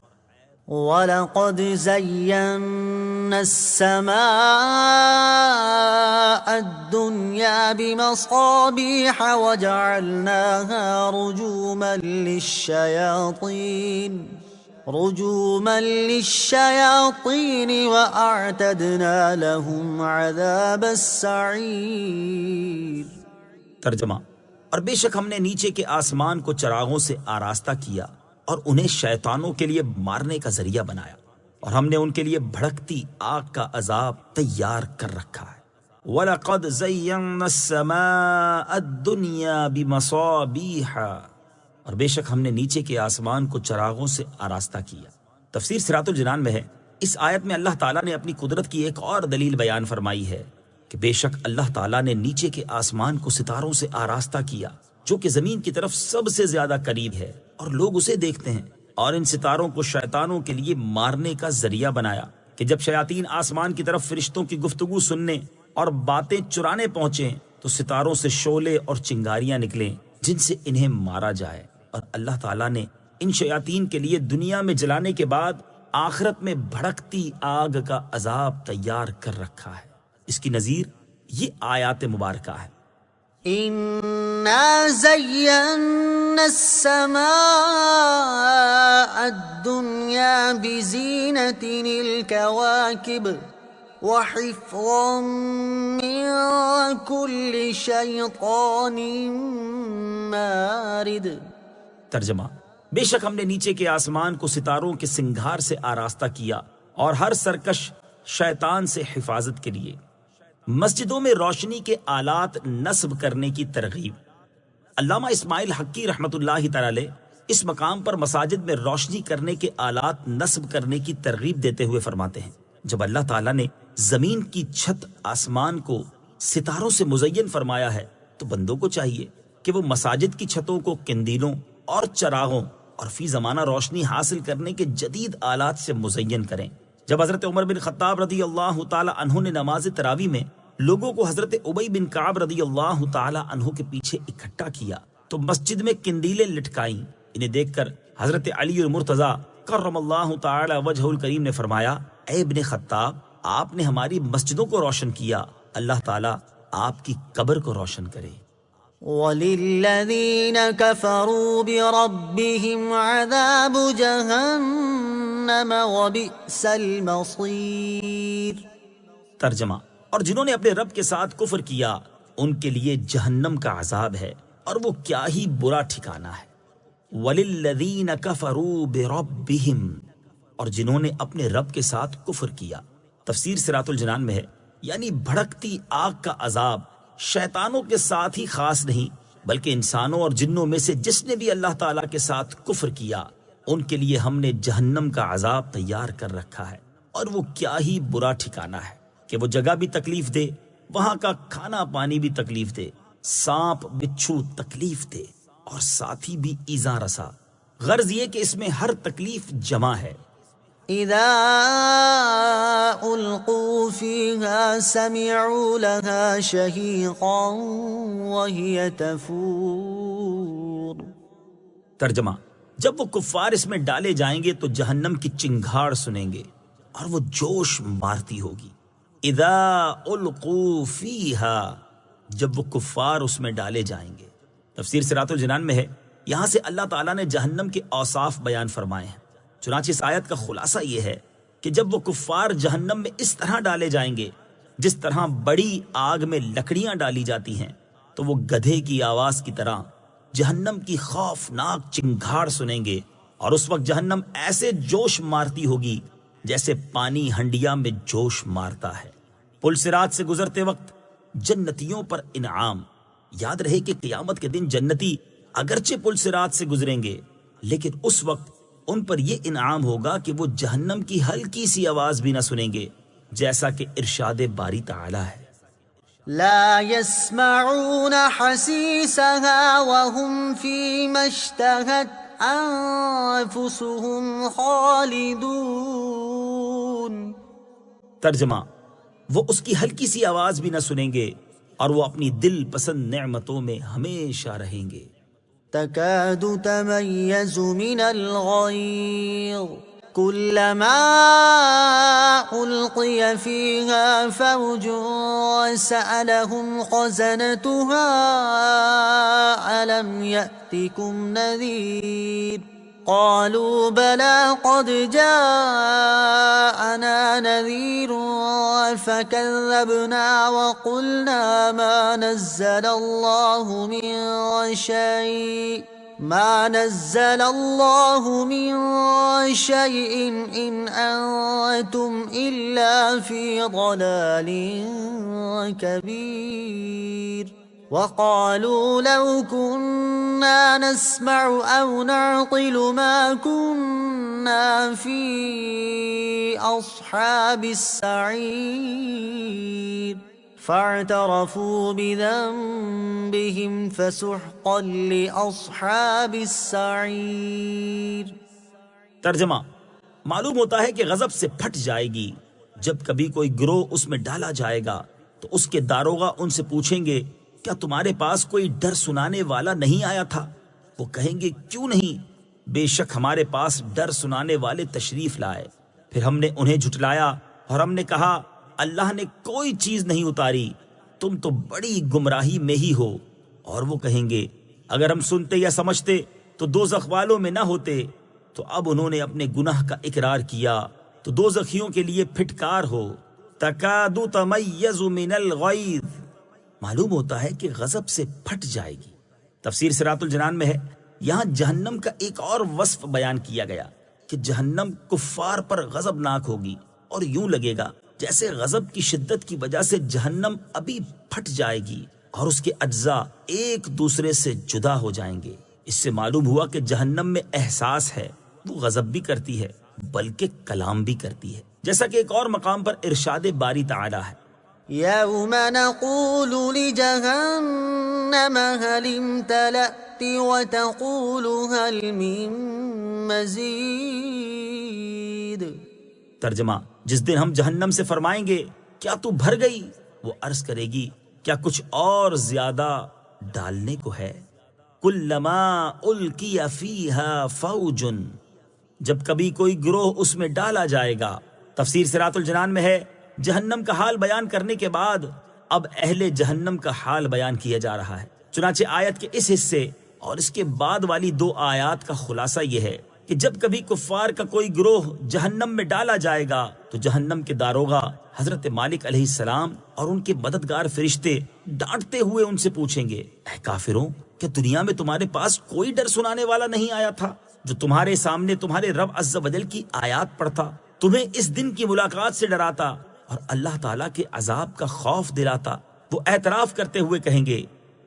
وَلَقَدْ زَيَّنَّا السَّمَاءَ الدُّنْيَا بِمَصَابِيحَ وَجَعَلْنَاهَا رُجُومًا لِلشَّيَاطِينِ وَأَعْتَدْنَا لَهُمْ عَذَابَ السَّعِيرِ۔ ترجمہ، اور بے شک ہم نے نیچے کے آسمان کو چراغوں سے آراستہ کیا اور انہیں شیطانوں کے لیے مارنے کا ذریعہ بنایا، اور ہم نے ان کے لیے بھڑکتی آگ کا عذاب تیار کر رکھا ہے۔ وَلَقَدْ زَيَّنَّا السَّمَاءَ الدُّنْيَا بِمَصَابِيحَ، اور بے شک ہم نے نیچے کے آسمان کو چراغوں سے آراستہ کیا۔ تفسیر صراط الجنان میں ہے۔ اس آیت میں اللہ تعالیٰ نے اپنی قدرت کی ایک اور دلیل بیان فرمائی ہے کہ بے شک اللہ تعالیٰ نے نیچے کے آسمان کو ستاروں سے آراستہ کیا، جو کہ زمین کی طرف سب سے زیادہ قریب ہے، اور لوگ اسے دیکھتے ہیں، اور ان ستاروں کو شیطانوں کے لیے مارنے کا ذریعہ بنایا کہ جب شیاطین آسمان کی طرف فرشتوں کی گفتگو سننے اور باتیں چرانے پہنچیں تو ستاروں سے شعلے اور چنگاریاں نکلیں جن سے انہیں مارا جائے۔ اور اللہ تعالیٰ نے ان شیاطین کے لیے دنیا میں جلانے کے بعد آخرت میں بھڑکتی آگ کا عذاب تیار کر رکھا ہے۔ اس کی نظیر یہ آیات مبارکہ ہے۔ إِنَّا زَيَّنَّا السَّمَاءَ الدُّنْيَا بِزِينَةٍ الْكَوَاكِبِ وَحِفْظًا مِّن كُلِّ شَيْطَانٍ مَارِدٍ۔ ترجمہ، بے شک ہم نے نیچے کے آسمان کو ستاروں کے سنگھار سے آراستہ کیا اور ہر سرکش شیطان سے حفاظت کے لیے۔ مسجدوں میں روشنی کے آلات نصب کرنے کی ترغیب۔ علامہ اسماعیل حقی رحمۃ اللہ تعالی علیہ اس مقام پر مساجد میں روشنی کرنے کے آلات نصب کرنے کی ترغیب دیتے ہوئے فرماتے ہیں، جب اللہ تعالیٰ نے زمین کی چھت آسمان کو ستاروں سے مزین فرمایا ہے تو بندوں کو چاہیے کہ وہ مساجد کی چھتوں کو قندیلوں اور چراغوں اور فی زمانہ روشنی حاصل کرنے کے جدید آلات سے مزین کریں۔ جب حضرت عمر بن خطاب رضی اللہ تعالی عنہ نے نماز تراویح میں لوگوں کو حضرت ابی بن کعب رضی اللہ تعالی عنہ کے پیچھے اکٹھا کیا تو مسجد میں قندیلیں لٹکائیں۔ انہیں دیکھ کر حضرت علی المرتضی کرم اللہ تعالی وجہ الکریم نے فرمایا، اے ابن خطاب، آپ نے ہماری مسجدوں کو روشن کیا، اللہ تعالی آپ کی قبر کو روشن کرے۔ وَلِلَّذِينَ كَفَرُوا بِرَبِّهِمْ عَذَابُ جَهَنَّمَ وَبِئْسَ الْمَصِيرُ۔ ترجمہ، اور جنہوں نے اپنے رب کے ساتھ کفر کیا ان کے لیے جہنم کا عذاب ہے اور وہ کیا ہی برا ٹھکانہ ہے۔ وَلِلَّذِينَ كَفَرُوا بِرَبِّهِمْ، اور جنہوں نے اپنے رب کے ساتھ کفر کیا۔ تفسیر صراط الجنان میں ہے، یعنی بھڑکتی آگ کا عذاب شیطانوں کے ساتھ ہی خاص نہیں بلکہ انسانوں اور جنوں میں سے جس نے بھی اللہ تعالیٰ کے ساتھ کفر کیا ان کے لیے ہم نے جہنم کا عذاب تیار کر رکھا ہے، اور وہ کیا ہی برا ٹھکانہ ہے کہ وہ جگہ بھی تکلیف دے، وہاں کا کھانا پانی بھی تکلیف دے، سانپ بچھو تکلیف دے اور ساتھی بھی ایذا رسا۔ غرض یہ کہ اس میں ہر تکلیف جمع ہے۔ اذا القوا فيها سمعوا لها شهيقا وهي تفور۔ ترجمہ، جب وہ کفار اس میں ڈالے جائیں گے تو جہنم کی چنگھاڑ سنیں گے اور وہ جوش مارتی ہوگی۔ اذا القوا فيها، جب وہ کفار اس میں ڈالے جائیں گے۔ تفسیر صراط الجنان میں ہے، یہاں سے اللہ تعالیٰ نے جہنم کے اوصاف بیان فرمائے ہیں۔ چنانچہ اس آیت کا خلاصہ یہ ہے کہ جب وہ کفار جہنم میں اس طرح ڈالے جائیں گے جس طرح بڑی آگ میں لکڑیاں ڈالی جاتی ہیں تو وہ گدھے کی آواز کی طرح جہنم کی خوفناک چنگھاڑ سنیں گے، اور اس وقت جہنم ایسے جوش مارتی ہوگی جیسے پانی ہنڈیا میں جوش مارتا ہے۔ پل صراط سے گزرتے وقت جنتیوں پر انعام۔ یاد رہے کہ قیامت کے دن جنتی اگرچہ پل صراط سے گزریں گے لیکن اس وقت ان پر یہ انعام ہوگا کہ وہ جہنم کی ہلکی سی آواز بھی نہ سنیں گے، جیسا کہ ارشاد باری تعالی ہے، لا يسمعون حسيسها وهم فيما اشتهت أنفسهم خالدون۔ ترجمہ، وہ اس کی ہلکی سی آواز بھی نہ سنیں گے اور وہ اپنی دل پسند نعمتوں میں ہمیشہ رہیں گے۔ تكاد تميز من الغيظ كلما ألقي فيها فوج سألهم خزنتها ألم يأتكم نذير قالوا بلى قد جاءنا نذير فكذبنا وقلنا ما نزل الله من شيء إن أنتم إلا في ضلال كبير وقالوا لو كنا نسمع أو نعقل ما كنا في أصحاب السعير فاعترفوا بذنبهم فسحقا لأصحاب السعير۔ ترجمہ، معلوم ہوتا ہے کہ غضب سے پھٹ جائے گی جب کبھی کوئی گروہ اس میں ڈالا جائے گا تو اس کے داروغہ ان سے پوچھیں گے کیا تمہارے پاس کوئی ڈر سنانے والا نہیں آیا تھا؟ وہ کہیں گے کیوں نہیں، بے شک ہمارے پاس ڈر سنانے والے تشریف لائے۔ پھر ہم نے انہیں جھٹلایا اور ہم نے کہا اللہ نے کوئی چیز نہیں اتاری، تم تو بڑی گمراہی میں ہی ہو۔ اور وہ کہیں گے اگر ہم سنتے یا سمجھتے تو دوزخ والوں میں نہ ہوتے۔ تو اب انہوں نے اپنے گناہ کا اقرار کیا تو دوزخیوں کے لیے پھٹکار ہو، تکاد تمیز من الغیظ، معلوم ہوتا ہے کہ غضب سے پھٹ جائے گی۔ تفسیر صراط الجنان میں ہے، یہاں جہنم کا ایک اور وصف بیان کیا گیا کہ جہنم کفار پر غضبناک ہوگی اور یوں لگے گا جیسے غضب کی شدت کی وجہ سے جہنم ابھی پھٹ جائے گی اور اس کے اجزاء ایک دوسرے سے جدا ہو جائیں گے۔ اس سے معلوم ہوا کہ جہنم میں احساس ہے، وہ غضب بھی کرتی ہے بلکہ کلام بھی کرتی ہے، جیسا کہ ایک اور مقام پر ارشاد باری تعالی ہے، يوم نقول لجهنم هل امتلأت وتقول هل من مزيد۔ ترجمہ، جس دن ہم جہنم سے فرمائیں گے کیا تو بھر گئی، وہ عرض کرے گی کیا کچھ اور زیادہ ڈالنے کو ہے؟ کلما القی فیہا فوج، جب کبھی کوئی گروہ اس میں ڈالا جائے گا۔ تفسیر صراط الجنان میں ہے جہنم کا حال بیان کرنے کے بعد اب اہل جہنم کا حال بیان کیا جا رہا ہے۔ چنانچہ آیت کے اس حصے اور اس کے بعد والی 2 آیات کا خلاصہ یہ ہے کہ جب کبھی کفار کا کوئی گروہ جہنم میں ڈالا جائے گا تو جہنم کے داروغہ حضرت مالک علیہ السلام اور ان کے مددگار فرشتے ڈانٹتے ہوئے ان سے پوچھیں گے، اے کافروں، کہ دنیا میں تمہارے پاس کوئی ڈر سنانے والا نہیں آیا تھا جو تمہارے سامنے تمہارے رب عز و جل کی آیات پڑھتا، تمہیں اس دن کی ملاقات سے ڈراتا اور اللہ تعالیٰ کے عذاب کا خوف دلاتا؟ وہ اعتراف کرتے ہوئے کہیں گے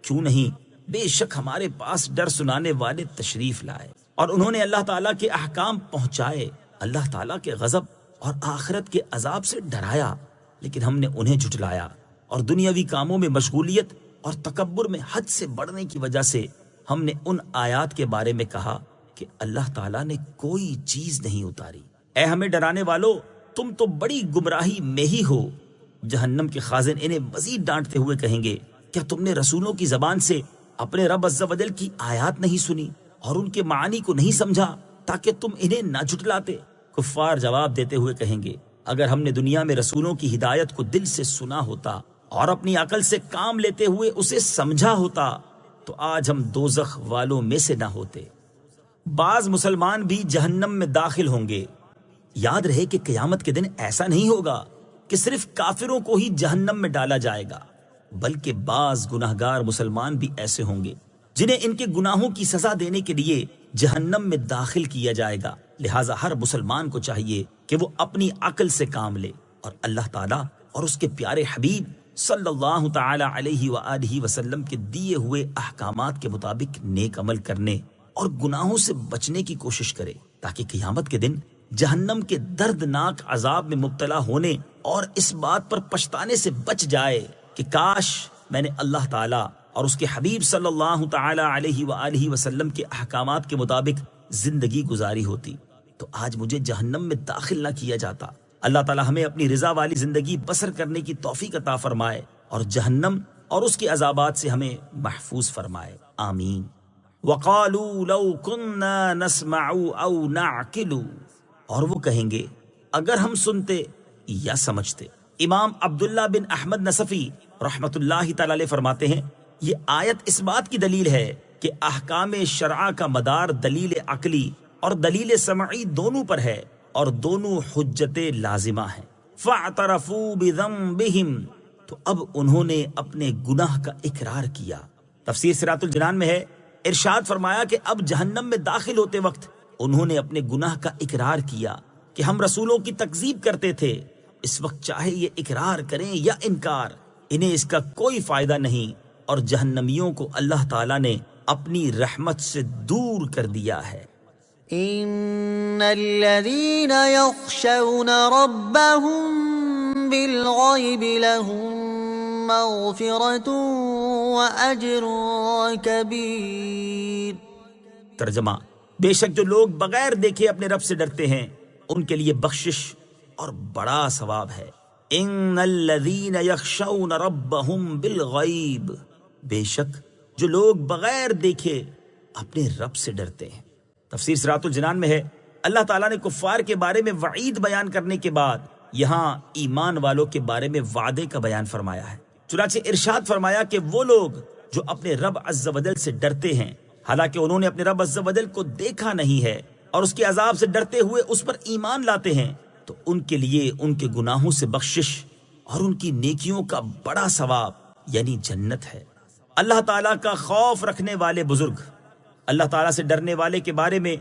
کیوں نہیں، بے شک ہمارے پاس ڈر سنانے والے تشریف لائے اور انہوں نے اللہ تعالیٰ کے احکام پہنچائے، اللہ تعالیٰ کے غضب اور آخرت کے عذاب سے ڈرایا، لیکن ہم نے انہیں جھٹلایا اور دنیاوی کاموں میں مشغولیت اور تکبر میں حد سے بڑھنے کی وجہ سے ہم نے ان آیات کے بارے میں کہا کہ اللہ تعالیٰ نے کوئی چیز نہیں اتاری۔ اے ہمیں ڈرانے والو، تم تو بڑی گمراہی میں ہی ہو۔ جہنم کے خازن انہیں مزید ڈانٹتے ہوئے کہیں گے کیا تم نے رسولوں کی زبان سے اپنے رب عز و جل کی آیات نہیں سنی اور ان کے معانی کو نہیں سمجھا تاکہ تم انہیں نہ جھٹلاتے؟ کفار جواب دیتے ہوئے کہیں گے اگر ہم نے دنیا میں رسولوں کی ہدایت کو دل سے سنا ہوتا اور اپنی عقل سے کام لیتے ہوئے اسے سمجھا ہوتا تو آج ہم دوزخ والوں میں سے نہ ہوتے۔ بعض مسلمان بھی جہنم میں داخل ہوں گے۔ یاد رہے کہ قیامت کے دن ایسا نہیں ہوگا کہ صرف کافروں کو ہی جہنم میں ڈالا جائے گا، بلکہ بعض گناہگار مسلمان بھی ایسے ہوں گے جنہیں ان کے گناہوں کی سزا دینے کے لیے جہنم میں داخل کیا جائے گا۔ لہٰذا ہر مسلمان کو چاہیے کہ وہ اپنی عقل سے کام لے اور اللہ تعالیٰ اور اس کے پیارے حبیب صلی اللہ تعالی علیہ وآلہ وسلم کے دیے ہوئے احکامات کے مطابق نیک عمل کرنے اور گناہوں سے بچنے کی کوشش کرے تاکہ قیامت کے دن جہنم کے دردناک عذاب میں مبتلا ہونے اور اس بات پر پچھتانے سے بچ جائے کہ کاش میں نے اللہ تعالیٰ اور اس کے حبیب صلی اللہ تعالی علیہ وآلہ وسلم کے احکامات کے مطابق زندگی گزاری ہوتی تو آج مجھے جہنم میں داخل نہ کیا جاتا۔ اللہ تعالیٰ ہمیں اپنی رضا والی زندگی بسر کرنے کی توفیق عطا فرمائے اور جہنم اور اس کے عذابات سے ہمیں محفوظ فرمائے، آمین۔ وَقَالُوا لَوْ كُنَّا نَسْمَعُ أَوْ نَعْقِلُ، اور وہ کہیں گے اگر ہم سنتے یا سمجھتے۔ امام عبداللہ بن احمد نصفی رحمت اللہ تعالی علیہ فرماتے ہیں یہ آیت اس بات کی دلیل ہے کہ احکام شرعہ کا مدار دلیل عقلی اور دلیل سمعی دونوں پر ہے اور دونوں حجت لازمہ ہیں۔ فَاعْتَرَفُوا بِذَنبِهِمْ، تو اب انہوں نے اپنے گناہ کا اقرار کیا۔ تفسیر صراط الجنان میں ہے ارشاد فرمایا کہ اب جہنم میں داخل ہوتے وقت انہوں نے اپنے گناہ کا اقرار کیا کہ ہم رسولوں کی تکذیب کرتے تھے۔ اس وقت چاہے یہ اقرار کریں یا انکار، انہیں اس کا کوئی فائدہ نہیں اور جہنمیوں کو اللہ تعالیٰ نے اپنی رحمت سے دور کر دیا ہے۔ ان الذين يخشون ربهم بالغيب لهم مغفرة واجر كبير۔ ترجمہ، بے شک جو لوگ بغیر دیکھے اپنے رب سے ڈرتے ہیں ان کے لیے بخشش اور بڑا ثواب ہے۔ ان الذین یخشون ربهم بالغیب، بے شک جو لوگ بغیر دیکھے اپنے رب سے ڈرتے ہیں۔ تفسیر صراط الجنان میں ہے اللہ تعالیٰ نے کفار کے بارے میں وعید بیان کرنے کے بعد یہاں ایمان والوں کے بارے میں وعدے کا بیان فرمایا ہے۔ چنانچہ ارشاد فرمایا کہ وہ لوگ جو اپنے رب عز و جل سے ڈرتے ہیں حالانکہ انہوں نے اپنے رب عز و جل کو دیکھا نہیں ہے اور اس کے عذاب سے ڈرتے ہوئے اس پر ایمان لاتے ہیں تو ان کے لیے ان کے گناہوں سے بخشش اور ان کی نیکیوں کا بڑا ثواب یعنی جنت ہے۔ اللہ تعالیٰ کا خوف رکھنے والے بزرگ، اللہ تعالیٰ سے ڈرنے والے کے بارے میں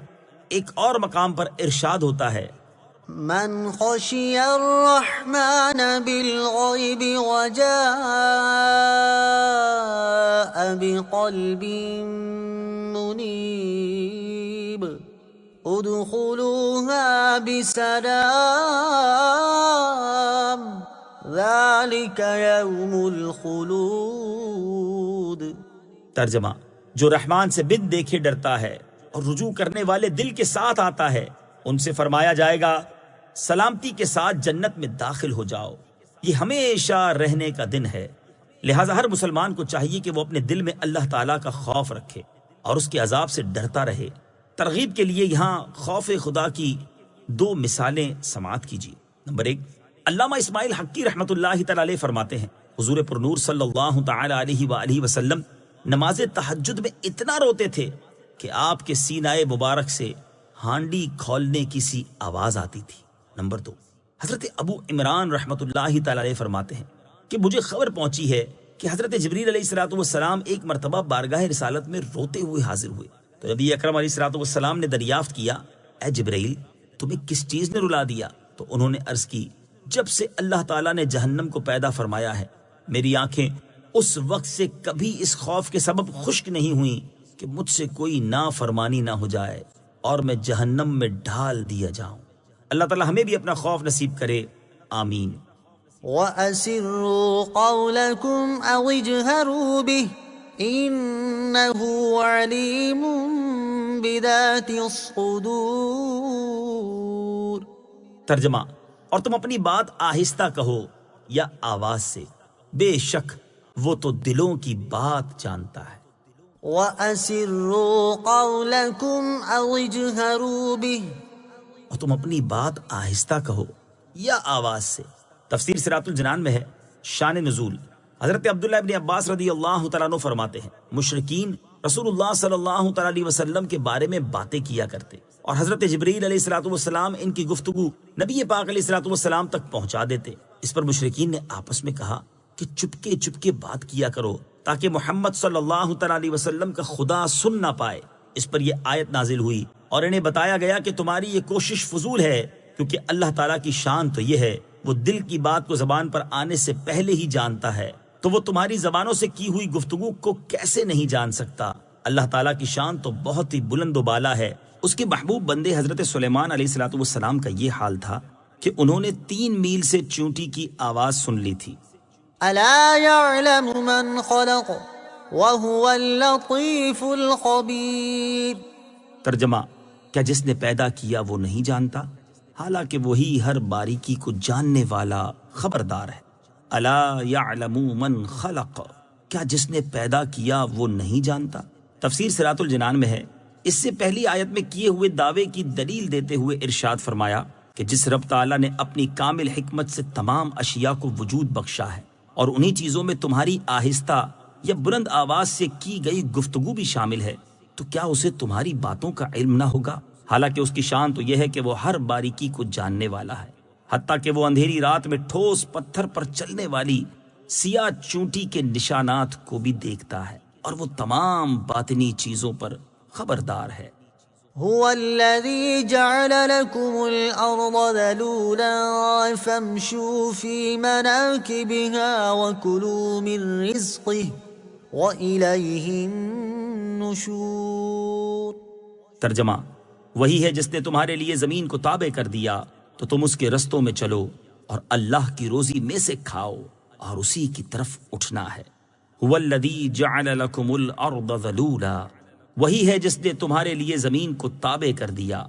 ایک اور مقام پر ارشاد ہوتا ہے من خشی الرحمن بالغیب وجاء بقلب منیب ادخلوها بسلام ذلك یوم الخلود۔ ترجمہ، جو رحمان سے بن دیکھے ڈرتا ہے اور رجوع کرنے والے دل کے ساتھ آتا ہے ان سے فرمایا جائے گا سلامتی کے ساتھ جنت میں داخل ہو جاؤ، یہ ہمیشہ رہنے کا دن ہے۔ لہٰذا ہر مسلمان کو چاہیے کہ وہ اپنے دل میں اللہ تعالیٰ کا خوف رکھے اور اس کے عذاب سے ڈرتا رہے۔ ترغیب کے لیے یہاں خوف خدا کی 2 مثالیں سماعت کیجیے۔ نمبر 1، علامہ اسماعیل حقی رحمۃ اللہ تعالی علیہ فرماتے ہیں، حضور پر نور صلی اللہ تعالی علیہ وآلہ وسلم نماز تہجد میں اتنا روتے تھے کہ آپ کے سینہ مبارک سے ہانڈی کھولنے کی سی آواز آتی تھی۔ نمبر 2، حضرت ابو عمران رحمۃ اللہ تعالی علیہ فرماتے ہیں کہ مجھے خبر پہنچی ہے کہ حضرت جبریل علیہ الصلوۃ والسلام ایک مرتبہ بارگاہ رسالت میں روتے ہوئے حاضر ہوئے تو نبی اکرم علیہ الصلوۃ والسلام نے دریافت کیا، اے جبریل تمہیں کس چیز نے رلا دیا؟ تو انہوں نے عرض کی، جب سے اللہ تعالیٰ نے جہنم کو پیدا فرمایا ہے میری آنکھیں اس وقت سے کبھی اس خوف کے سبب خشک نہیں ہوئیں کہ مجھ سے کوئی نافرمانی نہ ہو جائے اور میں جہنم میں ڈال دیا جاؤں۔ اللہ تعالیٰ ہمیں بھی اپنا خوف نصیب کرے، آمین۔ وَأَسِرُّوا قَوْلَكُمْ أَوْ اجْهَرُوا بِهِ إِنَّهُ عَلِيمٌ بِذَاتِ الصُّدُورِ۔ ترجمہ، اور تم اپنی بات آہستہ کہو یا آواز سے، بے شک وہ تو دلوں کی بات جانتا ہے۔ وَأَسِرُّوا قَوْلَكُمْ أَوْ اجْهَرُوا بِهِ، اور تم اپنی بات آہستہ کہو یا آواز سے۔ تفسیر صراط الجنان میں ہے، شان نزول حضرت عبداللہ ابن عباس رضی اللہ تعالیٰ عنہ فرماتے ہیں، مشرکین رسول اللہ صلی اللہ تعالیٰ علیہ وسلم کے بارے میں باتیں کیا کرتے اور حضرت جبریل علیہ الصلوۃ والسلام ان کی گفتگو نبی پاک علیہ الصلوۃ والسلام تک پہنچا دیتے۔ اس پر مشرکین نے آپس میں کہا کہ چپکے چپکے بات کیا کرو تاکہ محمد صلی اللہ تعالیٰ علیہ وسلم کا خدا سن نہ پائے۔ اس پر یہ آیت نازل ہوئی اور انہیں بتایا گیا کہ تمہاری یہ کوشش فضول ہے، کیونکہ اللہ تعالیٰ کی شان تو یہ ہے وہ دل کی بات کو زبان پر آنے سے پہلے ہی جانتا ہے، تو وہ تمہاری زبانوں سے کی ہوئی گفتگو کو کیسے نہیں جان سکتا۔ اللہ تعالیٰ کی شان تو بہت ہی بلند و بالا ہے۔ اس کے محبوب بندے حضرت سلیمان علیہ الصلوۃ والسلام کا یہ حال تھا کہ انہوں نے 3 میل سے چونٹی کی آواز سن لی تھی۔ أَلَا يَعْلَمُ مَنْ خَلَقَ وَهُوَ اللَّطِيفُ الْخَبِيرُ۔ ترجمہ، کیا جس نے پیدا کیا وہ نہیں جانتا، حالانکہ وہی ہر باریکی کو جاننے والا خبردار ہے۔ الا یعلم من خلق، کیا جس نے پیدا کیا وہ نہیں جانتا۔ تفسیر صراط الجنان میں ہے، اس سے پہلی آیت میں کیے ہوئے دعوے کی دلیل دیتے ہوئے ارشاد فرمایا کہ جس رب تعالیٰ نے اپنی کامل حکمت سے تمام اشیاء کو وجود بخشا ہے اور انہی چیزوں میں تمہاری آہستہ یا بلند آواز سے کی گئی گفتگو بھی شامل ہے، تو کیا اسے تمہاری باتوں کا علم نہ ہوگا؟ حالانکہ اس کی شان تو یہ ہے کہ وہ ہر باریکی کو جاننے والا ہے، حتیٰ کہ وہ اندھیری رات میں ٹھوس پتھر پر چلنے والی سیاہ چونٹی کے نشانات کو بھی دیکھتا ہے اور وہ تمام باطنی چیزوں پر خبردار ہے۔ هو الذي جعل لكم الأرض ذلولا فامشوا في مناكبها وكلوا من رزقه وإليه النشور۔ ترجمہ، وہی ہے جس نے تمہارے لیے زمین کو تابع کر دیا تو تم اس کے رستوں میں چلو اور اللہ کی روزی میں سے کھاؤ اور اسی کی طرف اٹھنا ہے۔ هو الذی جعل لکم الارض ذلولا، وہی ہے جس نے تمہارے لیے زمین کو تابع کر دیا۔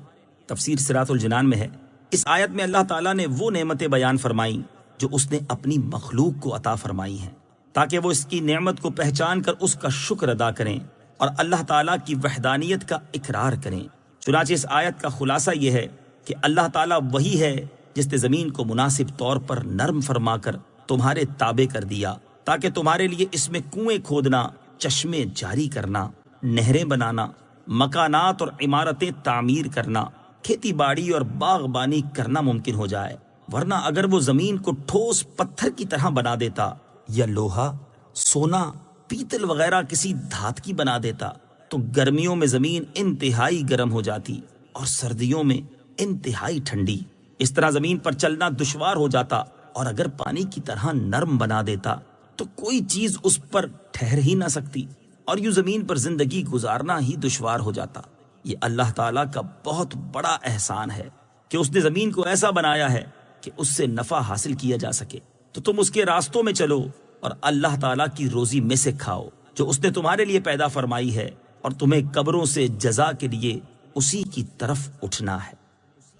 تفسیر صراط الجنان میں ہے، اس آیت میں اللہ تعالیٰ نے وہ نعمتیں بیان فرمائیں جو اس نے اپنی مخلوق کو عطا فرمائی ہیں تاکہ وہ اس کی نعمت کو پہچان کر اس کا شکر ادا کریں اور اللہ تعالیٰ کی وحدانیت کا اقرار کریں۔ چنانچہ اس آیت کا خلاصہ یہ ہے کہ اللہ تعالیٰ وہی ہے جس نے زمین کو مناسب طور پر نرم فرما کر تمہارے تابع کر دیا تاکہ تمہارے لیے اس میں کنویں کھودنا، چشمے جاری کرنا، نہریں بنانا، مکانات اور عمارتیں تعمیر کرنا، کھیتی باڑی اور باغبانی کرنا ممکن ہو جائے، ورنہ اگر وہ زمین کو ٹھوس پتھر کی طرح بنا دیتا یا لوہا، سونا، پیتل وغیرہ کسی دھات کی بنا دیتا تو گرمیوں میں زمین انتہائی گرم ہو جاتی اور سردیوں میں انتہائی ٹھنڈی۔ اس طرح زمین پر چلنا دشوار ہو جاتا اور اگر پانی کی طرح نرم بنا دیتا تو کوئی چیز اس پر ٹھہر ہی نہ سکتی اور یوں زمین پر زندگی گزارنا ہی دشوار ہو جاتا۔ یہ اللہ تعالیٰ کا بہت بڑا احسان ہے کہ اس نے زمین کو ایسا بنایا ہے کہ اس سے نفع حاصل کیا جا سکے، تو تم اس کے راستوں میں چلو اور اللہ تعالیٰ کی روزی میں سے کھاؤ جو اس نے تمہارے لیے پیدا فرمائی ہے، اور تمہیں قبروں سے جزا کے لیے اسی کی طرف اٹھنا ہے۔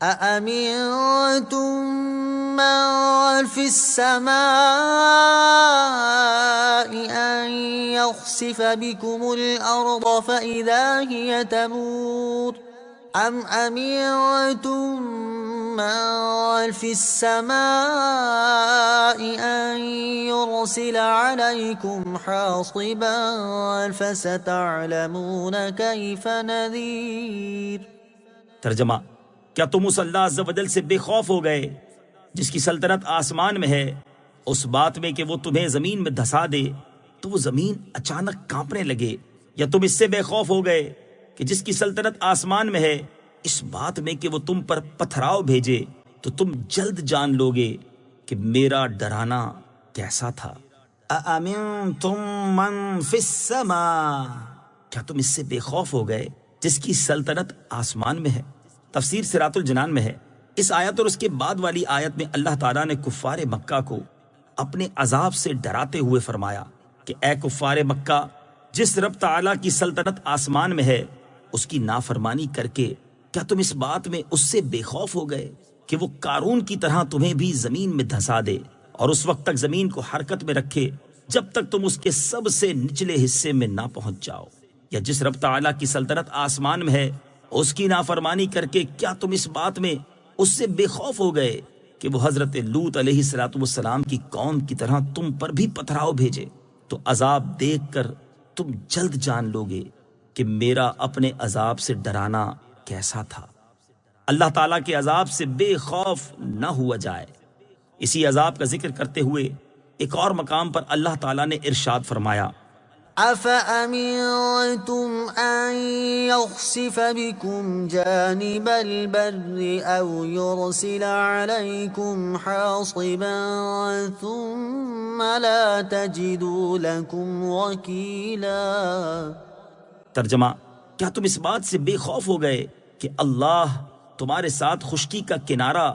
أأمنتم من في السماء أن يخسف بكم الأرض فإذا هي تمور أم أمنتم من في السماء أن يرسل عليكم حاصبا فستعلمون كيف نذير۔ ترجمہ، کیا تم اس اللہ عز و جل سے بے خوف ہو گئے جس کی سلطنت آسمان میں ہے، اس بات میں کہ وہ تمہیں زمین میں دھسا دے تو وہ زمین اچانک کانپنے لگے، یا تم اس سے بے خوف ہو گئے کہ جس کی سلطنت آسمان میں ہے اس بات میں کہ وہ تم پر پتھراؤ بھیجے تو تم جلد جان لوگے کہ میرا ڈرانا کیسا تھا۔ اَأَمِنْتُمْ مَنْ فِي السَّمَاءِ، کیا تم اس سے بے خوف ہو گئے جس کی سلطنت آسمان میں ہے؟ تفسیر صراط الجنان میں ہے، اس آیت اور اس کے بعد والی آیت میں اللہ تعالیٰ نے کفار مکہ کو اپنے عذاب سے ڈراتے ہوئے فرمایا کہ اے کفار مکہ، جس رب تعالیٰ کی سلطنت آسمان میں ہے اس کی نافرمانی کر کے کیا تم اس بات میں اس سے بے خوف ہو گئے کہ وہ قارون کی طرح تمہیں بھی زمین میں دھسا دے اور اس وقت تک زمین کو حرکت میں رکھے جب تک تم اس کے سب سے نچلے حصے میں نہ پہنچ جاؤ؟ یا جس رب تعالیٰ کی سلطنت آسمان میں ہے اس کی نافرمانی کر کے کیا تم اس بات میں اس سے بے خوف ہو گئے کہ وہ حضرت لوط علیہ السلام کی قوم کی طرح تم پر بھی پتھراؤ بھیجے؟ تو عذاب دیکھ کر تم جلد جان لوگے کہ میرا اپنے عذاب سے ڈرانا کیسا تھا۔ اللہ تعالیٰ کے عذاب سے بے خوف نہ ہوا جائے۔ اسی عذاب کا ذکر کرتے ہوئے ایک اور مقام پر اللہ تعالیٰ نے ارشاد فرمایا، أَفَأَمِنْتُمْ أَنْ يَخْسِفَ بِكُمْ جَانِبَ الْبَرِّ أَوْ يُرْسِلَ عَلَيْكُمْ حَاصِبًا ثُمَّ لَا تَجِدُوا لَكُمْ وَكِيلًا۔ ترجمہ، کیا تم اس بات سے بے خوف ہو گئے کہ اللہ تمہارے ساتھ خشکی کا کنارہ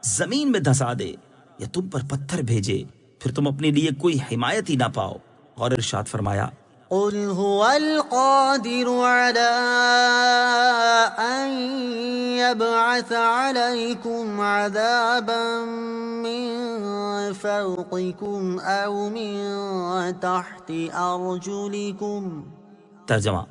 زمین میں دھسا دے یا تم پر پتھر بھیجے پھر تم اپنے لیے کوئی حمایت ہی نہ پاؤ؟ اور ارشاد فرمایا، قُلْ هُوَ الْقَادِرُ عَلَىٰ أَن يَبْعَثَ عَلَيْكُمْ عَذَابًا مِّن فَوْقِكُمْ أَوْ مِن تَحْتِ أَرْجُلِكُمْ۔ ترجمہ،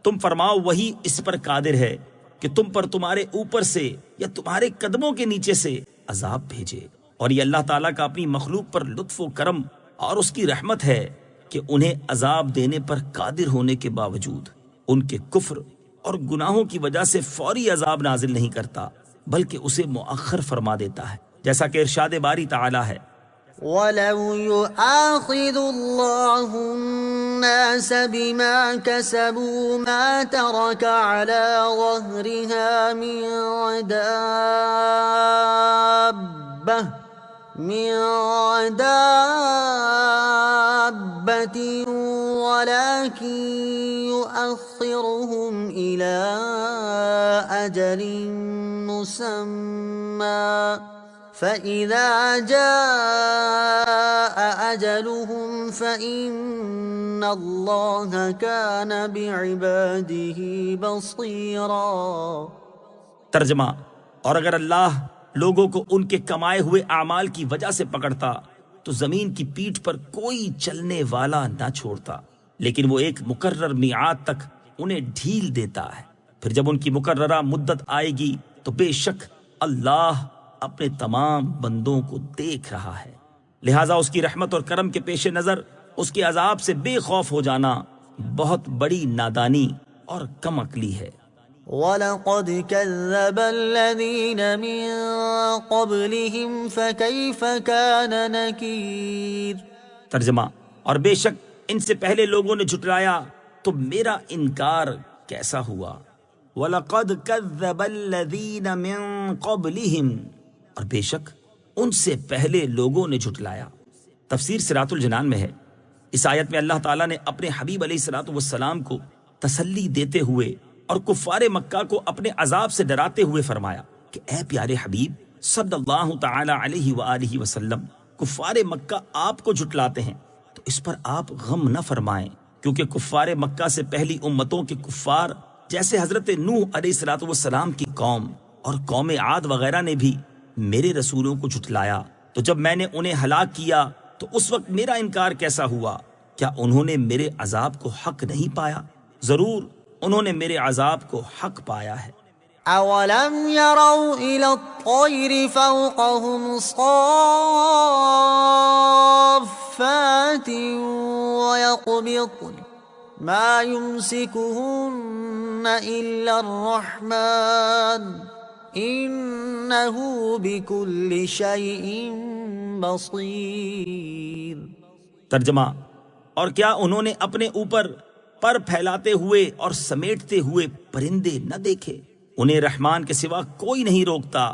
تم فرماؤ وہی اس پر قادر ہے کہ تم پر تمہارے اوپر سے یا تمہارے قدموں کے نیچے سے عذاب بھیجے، اور یہ اللہ تعالیٰ کا اپنی مخلوق پر لطف و کرم اور اس کی رحمت ہے کہ انہیں عذاب دینے پر قادر ہونے کے باوجود ان کے کفر اور گناہوں کی وجہ سے فوری عذاب نازل نہیں کرتا بلکہ اسے مؤخر فرما دیتا ہے، جیسا کہ ارشاد باری تعالیٰ ہے، وَلَوْ يُؤَاخِذُ اللَّهُ النَّاسَ بِمَا كَسَبُوا مَا تَرَكَ عَلَى ظَهْرِهَا مِن دَابَّةٍ وَلَكِنْ يُؤَخِّرُهُمْ إِلَى أَجَلٍ مُّسَمًّى فَإِذَا جَاءَ أَجَلُهُمْ فَإِنَّ اللَّهَ كَانَ بِعِبَادِهِ بَصِيرًا۔ ترجمہ، اور اگر اللہ لوگوں کو ان کے کمائے ہوئے اعمال کی وجہ سے پکڑتا تو زمین کی پیٹھ پر کوئی چلنے والا نہ چھوڑتا، لیکن وہ ایک مقرر میعاد تک انہیں ڈھیل دیتا ہے، پھر جب ان کی مقررہ مدت آئے گی تو بے شک اللہ اپنے تمام بندوں کو دیکھ رہا ہے، لہٰذا اس کی رحمت اور کرم کے پیش نظر اس کے عذاب سے بے خوف ہو جانا بہت بڑی نادانی اور کم عقلی ہے۔ وَلَقَدْ كَذَّبَ الَّذِينَ مِن قَبْلِهِمْ فَكَيْفَ كَانَ نَكِيرِ۔ ترجمہ، اور بے شک ان سے پہلے لوگوں نے جھٹلایا تو میرا انکار کیسا ہوا۔ وَلَقَدْ كَذَّبَ الَّذِينَ مِن قَبْلِهِمْ، اور بے شک ان سے پہلے لوگوں نے جھٹلایا۔ تفسیر صراط الجنان میں ہے، اس آیت میں اللہ تعالیٰ نے اپنے حبیب علیہ السلام کو تسلی دیتے ہوئے اور کفار مکہ کو اپنے عذاب سے ڈراتے ہوئے فرمایا کہ اے پیارے حبیب صلی اللہ تعالی علیہ وآلہ وسلم، کفار مکہ آپ کو جھٹلاتے ہیں تو اس پر آپ غم نہ فرمائیں، کیونکہ کفار مکہ سے پہلی امتوں کے کفار جیسے حضرت نوح علیہ السلام کی قوم اور قوم عاد وغیرہ نے بھی میرے رسولوں کو جھٹلایا، تو جب میں نے انہیں ہلاک کیا تو اس وقت میرا انکار کیسا ہوا؟ کیا انہوں نے میرے عذاب کو حق نہیں پایا؟ ضرور انہوں نے میرے عذاب کو حق پایا ہے۔ أولم يروا إلى الطير فوقهم صافات ويقبضن ما يمسكهن إلا الرحمن إنه بكل شيء بصير۔ ترجمہ، اور کیا انہوں نے اپنے اوپر پر پھیلاتے ہوئے اور سمیٹتے ہوئے پرندے نہ دیکھے؟ انہیں رحمان کے سوا کوئی نہیں روکتا،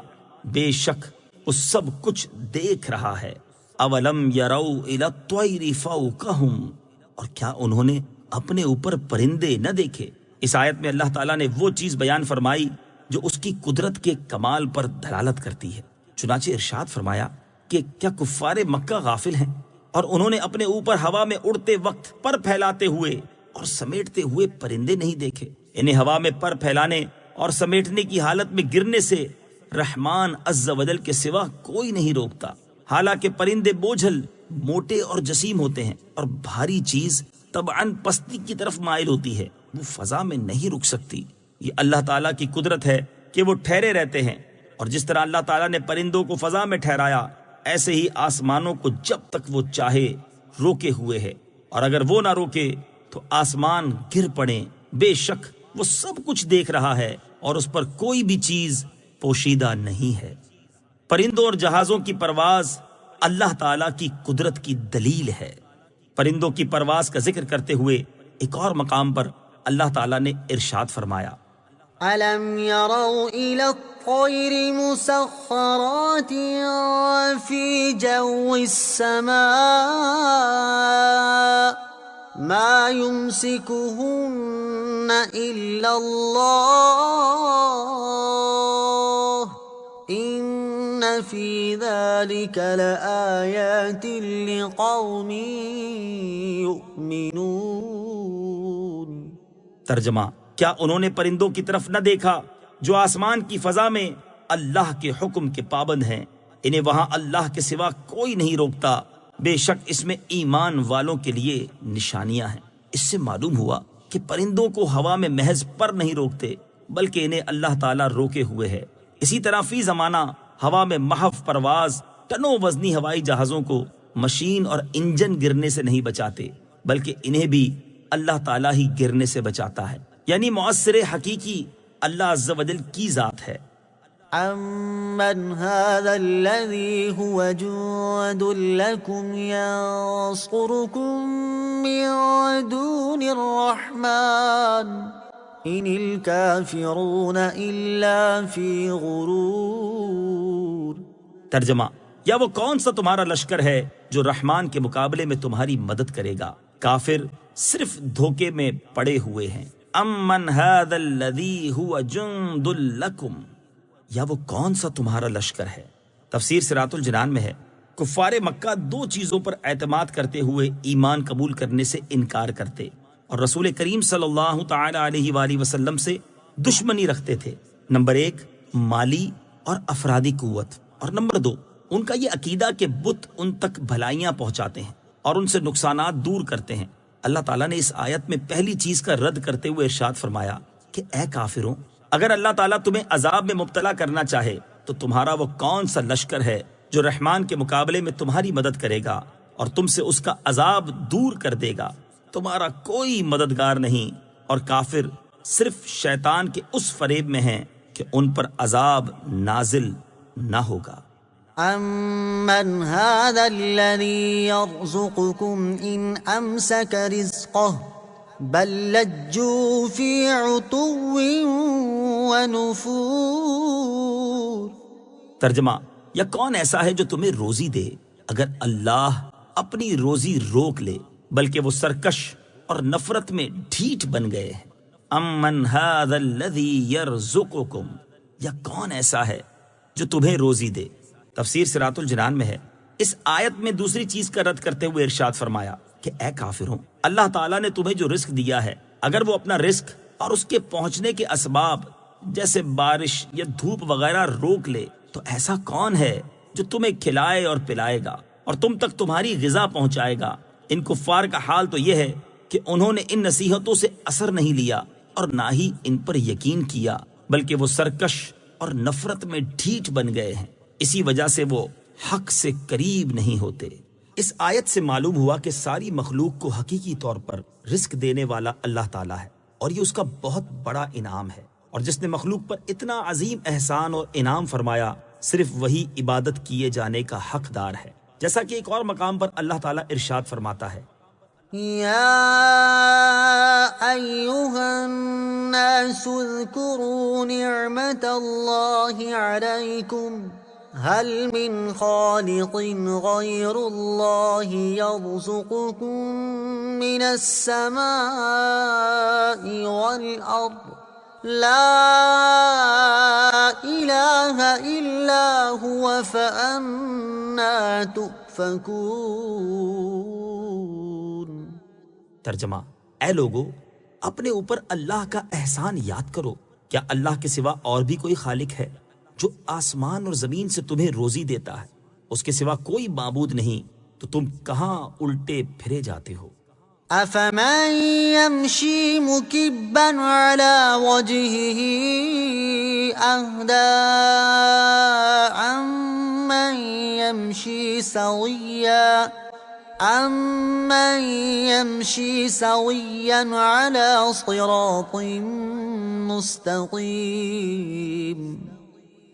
بے شک وہ سب کچھ دیکھ رہا ہے۔ اولم یروا الی الطیر فوقہم، اور کیا انہوں نے اپنے اوپر پرندے نہ دیکھے؟ اس آیت میں اللہ تعالیٰ نے وہ چیز بیان فرمائی جو اس کی قدرت کے کمال پر دلالت کرتی ہے۔ چنانچہ ارشاد فرمایا کہ کیا کفار مکہ غافل ہیں اور انہوں نے اپنے اوپر ہوا میں اڑتے وقت پر پھیلاتے ہوئے اور سمیٹتے ہوئے پرندے نہیں دیکھے؟ انہیں ہوا میں پر پھیلانے اور سمیٹنے کی حالت میں گرنے سے رحمان عز و جل کے سوا کوئی نہیں روکتا۔ حالانکہ پرندے بوجھل، موٹے اور جسیم ہوتے ہیں، اور بھاری چیز طبعاً پستی کی طرف مائل ہوتی ہے، وہ فضا میں نہیں رک سکتی۔ یہ اللہ تعالیٰ کی قدرت ہے کہ وہ ٹھہرے رہتے ہیں، اور جس طرح اللہ تعالیٰ نے پرندوں کو فضا میں ٹھہرایا، ایسے ہی آسمانوں کو جب تک وہ چاہے روکے ہوئے ہے، اور اگر وہ نہ روکے تو آسمان گر پڑیں۔ بے شک وہ سب کچھ دیکھ رہا ہے اور اس پر کوئی بھی چیز پوشیدہ نہیں ہے۔ پرندوں اور جہازوں کی پرواز اللہ تعالیٰ کی قدرت کی دلیل ہے۔ پرندوں کی پرواز کا ذکر کرتے ہوئے ایک اور مقام پر اللہ تعالیٰ نے ارشاد فرمایا، أَلَمْ يَرَوْا إِلَى الطَّيْرِ مُسَخَّرَاتٍ فِي جَوِّ السَّمَاءِ مَا يُمْسِكُهُنَّ إِلَّا اللَّهُ إِنَّ فِي ذَلِكَ لَآيَاتٍ لِقَوْمٍ يُؤْمِنُونَ۔ ترجمہ، کیا انہوں نے پرندوں کی طرف نہ دیکھا جو آسمان کی فضا میں اللہ کے حکم کے پابند ہیں؟ انہیں وہاں اللہ کے سوا کوئی نہیں روکتا، بے شک اس میں ایمان والوں کے لیے نشانیاں ہیں۔ اس سے معلوم ہوا کہ پرندوں کو ہوا میں محض پر نہیں روکتے، بلکہ انہیں اللہ تعالیٰ روکے ہوئے ہے۔ اسی طرح فی زمانہ ہوا میں محو پرواز ٹنوں وزنی ہوائی جہازوں کو مشین اور انجن گرنے سے نہیں بچاتے، بلکہ انہیں بھی اللہ تعالیٰ ہی گرنے سے بچاتا ہے، یعنی مؤثر حقیقی اللہ عز و جل کی ذات ہے۔ أَمَّنْ هَذَا الَّذِي هُوَ جُندٌ لَكُمْ يَنصُرُكُم مِّن دُونِ الرَّحْمَٰنِ إِنِ الْكَافِرُونَ إِلَّا فِي غُرُورٍ۔ ترجمہ، یا وہ کون سا تمہارا لشکر ہے جو رحمان کے مقابلے میں تمہاری مدد کرے گا؟ کافر صرف دھوکے میں پڑے ہوئے ہیں۔ امن هذا الذی هو جند لکم، یا وہ کون سا تمہارا لشکر ہے؟ تفسیر صراط الجنان میں ہے، کفار مکہ دو چیزوں پر اعتماد کرتے ہوئے ایمان قبول کرنے سے انکار کرتے اور رسول کریم صلی اللہ تعالی علیہ وآلہ وسلم سے دشمنی رکھتے تھے۔ نمبر 1 مالی اور افرادی قوت، اور نمبر 2 ان کا یہ عقیدہ کہ بت ان تک بھلائیاں پہنچاتے ہیں اور ان سے نقصانات دور کرتے ہیں۔ اللہ تعالیٰ نے اس آیت میں پہلی چیز کا رد کرتے ہوئے ارشاد فرمایا کہ اے کافروں، اگر اللہ تعالیٰ تمہیں عذاب میں مبتلا کرنا چاہے تو تمہارا وہ کون سا لشکر ہے جو رحمان کے مقابلے میں تمہاری مدد کرے گا اور تم سے اس کا عذاب دور کر دے گا؟ تمہارا کوئی مددگار نہیں، اور کافر صرف شیطان کے اس فریب میں ہیں کہ ان پر عذاب نازل نہ ہوگا۔ أَمَّنْ هَذَا الَّذِي يَرْزُقُكُمْ إِنْ أَمْسَكَ رِزْقَهُ بَلْ لَجُّوا فِي عُتُوٍّ وَنُفُورٍ۔ ترجمہ، یا کون ایسا ہے جو تمہیں روزی دے اگر اللہ اپنی روزی روک لے، بلکہ وہ سرکش اور نفرت میں ڈھیٹ بن گئے ہیں۔ امن هذا الذی یرزقکم، یا کون ایسا ہے جو تمہیں روزی دے؟ تفسیر صراط الجنان میں ہے، اس آیت میں دوسری چیز کا رد کرتے ہوئے ارشاد فرمایا کہ اے کافروں، اللہ تعالیٰ نے تمہیں جو رزق دیا ہے، اگر وہ اپنا رزق اور اس کے پہنچنے کے اسباب جیسے بارش یا دھوپ وغیرہ روک لے، تو ایسا کون ہے جو تمہیں کھلائے اور پلائے گا اور تم تک تمہاری غذا پہنچائے گا؟ ان کفار کا حال تو یہ ہے کہ انہوں نے ان نصیحتوں سے اثر نہیں لیا اور نہ ہی ان پر یقین کیا، بلکہ وہ سرکش اور نفرت میں ڈھیٹ بن گئے ہیں، اسی وجہ سے وہ حق سے قریب نہیں ہوتے۔ اس آیت سے معلوم ہوا کہ ساری مخلوق کو حقیقی طور پر رزق دینے والا اللہ تعالیٰ ہے، اور یہ اس کا بہت بڑا انعام ہے، اور جس نے مخلوق پر اتنا عظیم احسان اور انعام فرمایا، صرف وہی عبادت کیے جانے کا حقدار ہے۔ جیسا کہ ایک اور مقام پر اللہ تعالیٰ ارشاد فرماتا ہے، يا أيها الناس اذكروا نعمة الله عليكم هل من خالق غير الله يرزقكم من السماء والأرض لا إله إلا هو فأنا تؤفكون۔ ترجمہ، اے لوگو، اپنے اوپر اللہ کا احسان یاد کرو، کیا اللہ کے سوا اور بھی کوئی خالق ہے جو آسمان اور زمین سے تمہیں روزی دیتا ہے؟ اس کے سوا کوئی معبود نہیں، تو تم کہاں الٹے پھرے جاتے ہو؟ أفمن يمشي مكبا على وجهه أهدى أمن يمشي سويا على صراط مستقيم۔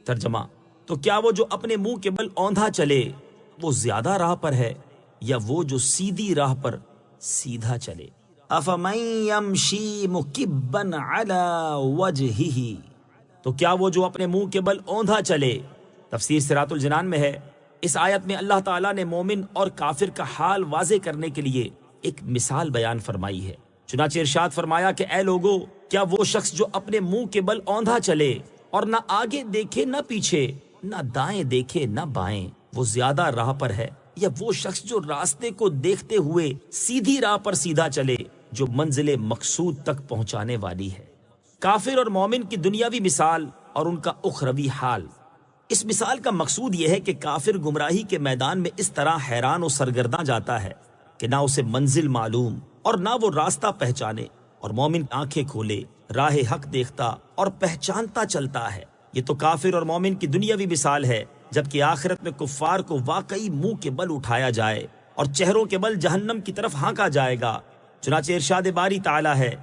ترجمہ، تو کیا وہ جو اپنے منہ کے بل اوندھا چلے وہ زیادہ راہ پر ہے، یا وہ جو سیدھی راہ پر سیدھا چلے؟ افمن یمشی مکبا علی وجہہ، تو کیا وہ جو اپنے منہ کے بل اوندھا چلے؟ تفسیر صراط الجنان میں ہے، اس آیت میں اللہ تعالیٰ نے مومن اور کافر کا حال واضح کرنے کے لیے ایک مثال بیان فرمائی ہے۔ چنانچہ ارشاد فرمایا کہ اے لوگو، کیا وہ شخص جو اپنے منہ کے بل اوندھا چلے اور نہ آگے دیکھے نہ پیچھے، نہ دائیں دیکھے نہ بائیں، وہ زیادہ راہ پر ہے، یا وہ شخص جو راستے کو دیکھتے ہوئے سیدھی راہ پر سیدھا چلے جو منزل مقصود تک پہنچانے والی ہے؟ کافر اور مومن کی دنیاوی مثال اور ان کا اخروی حال۔ اس مثال کا مقصود یہ ہے کہ کافر گمراہی کے میدان میں اس طرح حیران و سرگرداں جاتا ہے کہ نہ اسے منزل معلوم اور نہ وہ راستہ پہچانے، اور مومن آنکھیں کھولے، راہ حق دیکھتا اور پہچانتا چلتا ہے۔ یہ تو کافر اور مومن کی دنیاوی مثال ہے، جبکہ آخرت میں کفار کو واقعی منہ کے بل اٹھایا جائے اور چہروں کے بل جہنم کی طرف ہانکا جائے گا۔ چنانچہ ارشاد باری تعالیٰ ہے،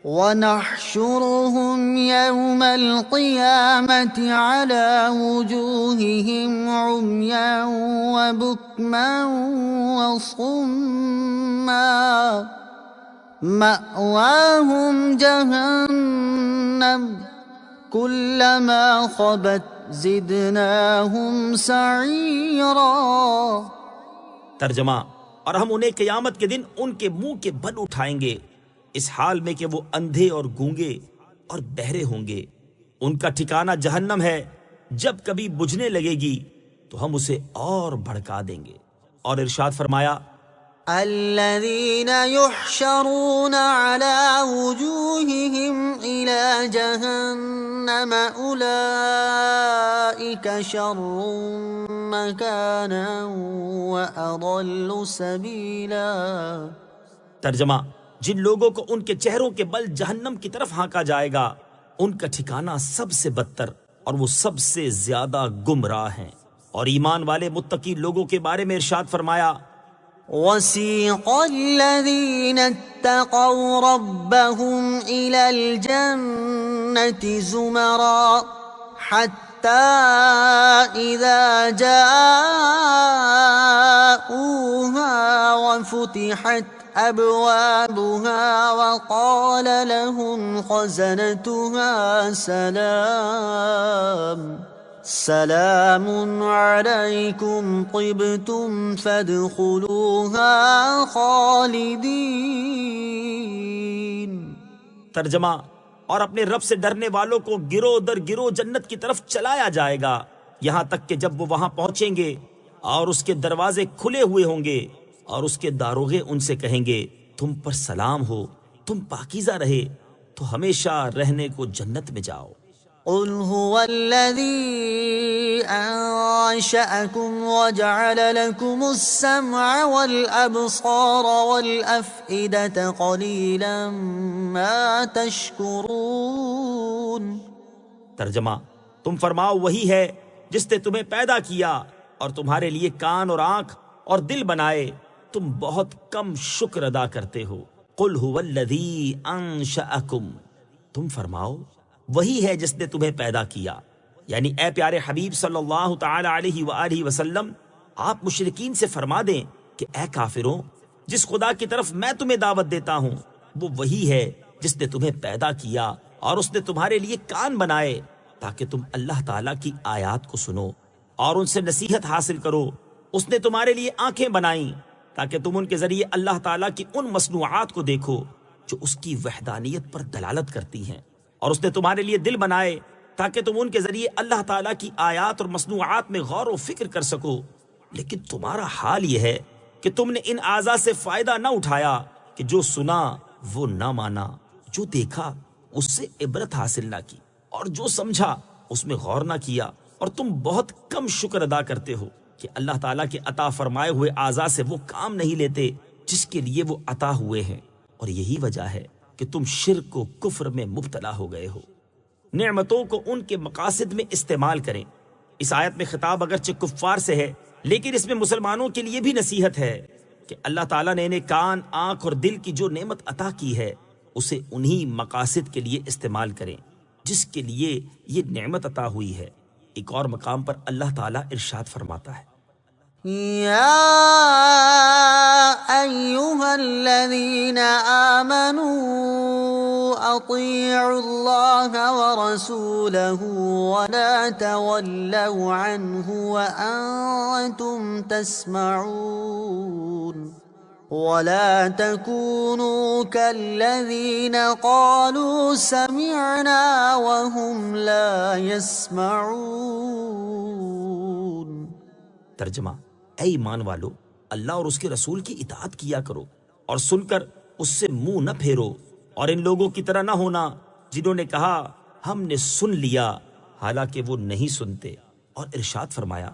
وَنَحْشُرُهُمْ يَوْمَ الْقِيَامَةِ عَلَى وُجُوهِهِمْ عُمْيًا وَبُكْمًا وَصُمًّا مَأْوَاهُمْ جَهَنَّمُ كُلَّمَا خَبَتْ زِدْنَاهُمْ سَعِيرًا۔ ترجمہ، اور ہم انہیں قیامت کے دن ان کے منہ کے بل اٹھائیں گے، اس حال میں کہ وہ اندھے اور گونگے اور بہرے ہوں گے۔ ان کا ٹھکانہ جہنم ہے، جب کبھی بجھنے لگے گی تو ہم اسے اور بھڑکا دیں گے۔ اور ارشاد فرمایا، الذين يحشرون على وجوههم إلى جهنم أولئك شر مكانا وأضل سبيلا۔ ترجمہ، جن لوگوں کو ان کے چہروں کے بل جہنم کی طرف ہانکا جائے گا، ان کا ٹھکانہ سب سے بدتر اور وہ سب سے زیادہ گمراہ ہیں۔ اور ایمان والے متقی لوگوں کے بارے میں ارشاد فرمایا، وَسِيقَ الَّذِينَ اتَّقَوْا رَبَّهُمْ إِلَى الْجَنَّةِ زُمَرًا حَتَّى إِذَا جَاءُوهَا وَفُتِحَتْ أَبْوَابُهَا وَقَالَ لَهُمْ خَزَنَتُهَا سلام علیکم طبتم فادخلوها خالدین۔ ترجمہ، اور اپنے رب سے ڈرنے والوں کو گروہ در گروہ جنت کی طرف چلایا جائے گا، یہاں تک کہ جب وہ وہاں پہنچیں گے اور اس کے دروازے کھلے ہوئے ہوں گے اور اس کے داروغے ان سے کہیں گے، تم پر سلام ہو، تم پاکیزہ رہے تو ہمیشہ رہنے کو جنت میں جاؤ۔ قل هو الذي أنشأكم وجعل لكم السمع والأبصار والأفئدة قليلا ما تشكرون۔ ترجمہ، تم فرماؤ وہی ہے جس نے تمہیں پیدا کیا اور تمہارے لیے کان اور آنکھ اور دل بنائے، تم بہت کم شکر ادا کرتے ہو۔ قل هو الذی انشأکم، تم فرماؤ وہی ہے جس نے تمہیں پیدا کیا، یعنی اے پیارے حبیب صلی اللہ تعالی علیہ وآلہ وسلم، آپ مشرکین سے فرما دیں کہ اے کافروں، جس خدا کی طرف میں تمہیں دعوت دیتا ہوں وہ وہی ہے جس نے تمہیں پیدا کیا اور اس نے تمہارے لیے کان بنائے تاکہ تم اللہ تعالیٰ کی آیات کو سنو اور ان سے نصیحت حاصل کرو۔ اس نے تمہارے لیے آنکھیں بنائیں تاکہ تم ان کے ذریعے اللہ تعالیٰ کی ان مصنوعات کو دیکھو جو اس کی وحدانیت پر دلالت کرتی ہیں، اور اس نے تمہارے لیے دل بنائے تاکہ تم ان کے ذریعے اللہ تعالیٰ کی آیات اور مصنوعات میں غور و فکر کر سکو۔ لیکن تمہارا حال یہ ہے کہ تم نے ان اعضاء سے فائدہ نہ اٹھایا کہ جو سنا وہ نہ مانا، جو دیکھا اس سے عبرت حاصل نہ کی، اور جو سمجھا اس میں غور نہ کیا، اور تم بہت کم شکر ادا کرتے ہو کہ اللہ تعالیٰ کے عطا فرمائے ہوئے اعضاء سے وہ کام نہیں لیتے جس کے لیے وہ عطا ہوئے ہیں، اور یہی وجہ ہے کہ تم شرک و کفر میں مبتلا ہو گئے ہو۔ نعمتوں کو ان کے مقاصد میں استعمال کریں۔ اس آیت میں خطاب اگرچہ کفار سے ہے، لیکن اس میں مسلمانوں کے لیے بھی نصیحت ہے کہ اللہ تعالیٰ نے انہیں کان، آنکھ اور دل کی جو نعمت عطا کی ہے اسے انہی مقاصد کے لیے استعمال کریں جس کے لیے یہ نعمت عطا ہوئی ہے۔ ایک اور مقام پر اللہ تعالیٰ ارشاد فرماتا ہے، يا أيها الذين آمنوا أطيعوا الله ورسوله ولا تولوا عنه وأنتم تسمعون ولا تكونوا كالذين قالوا سمعنا وهم لا يسمعون۔ ترجمہ، اے ایمان والو، اللہ اور اس کے رسول کی اطاعت کیا کرو اور سن کر اس سے منہ نہ پھیرو، اور ان لوگوں کی طرح نہ ہونا جنہوں نے کہا ہم نے سن لیا حالانکہ وہ نہیں سنتے۔ اور ارشاد فرمایا،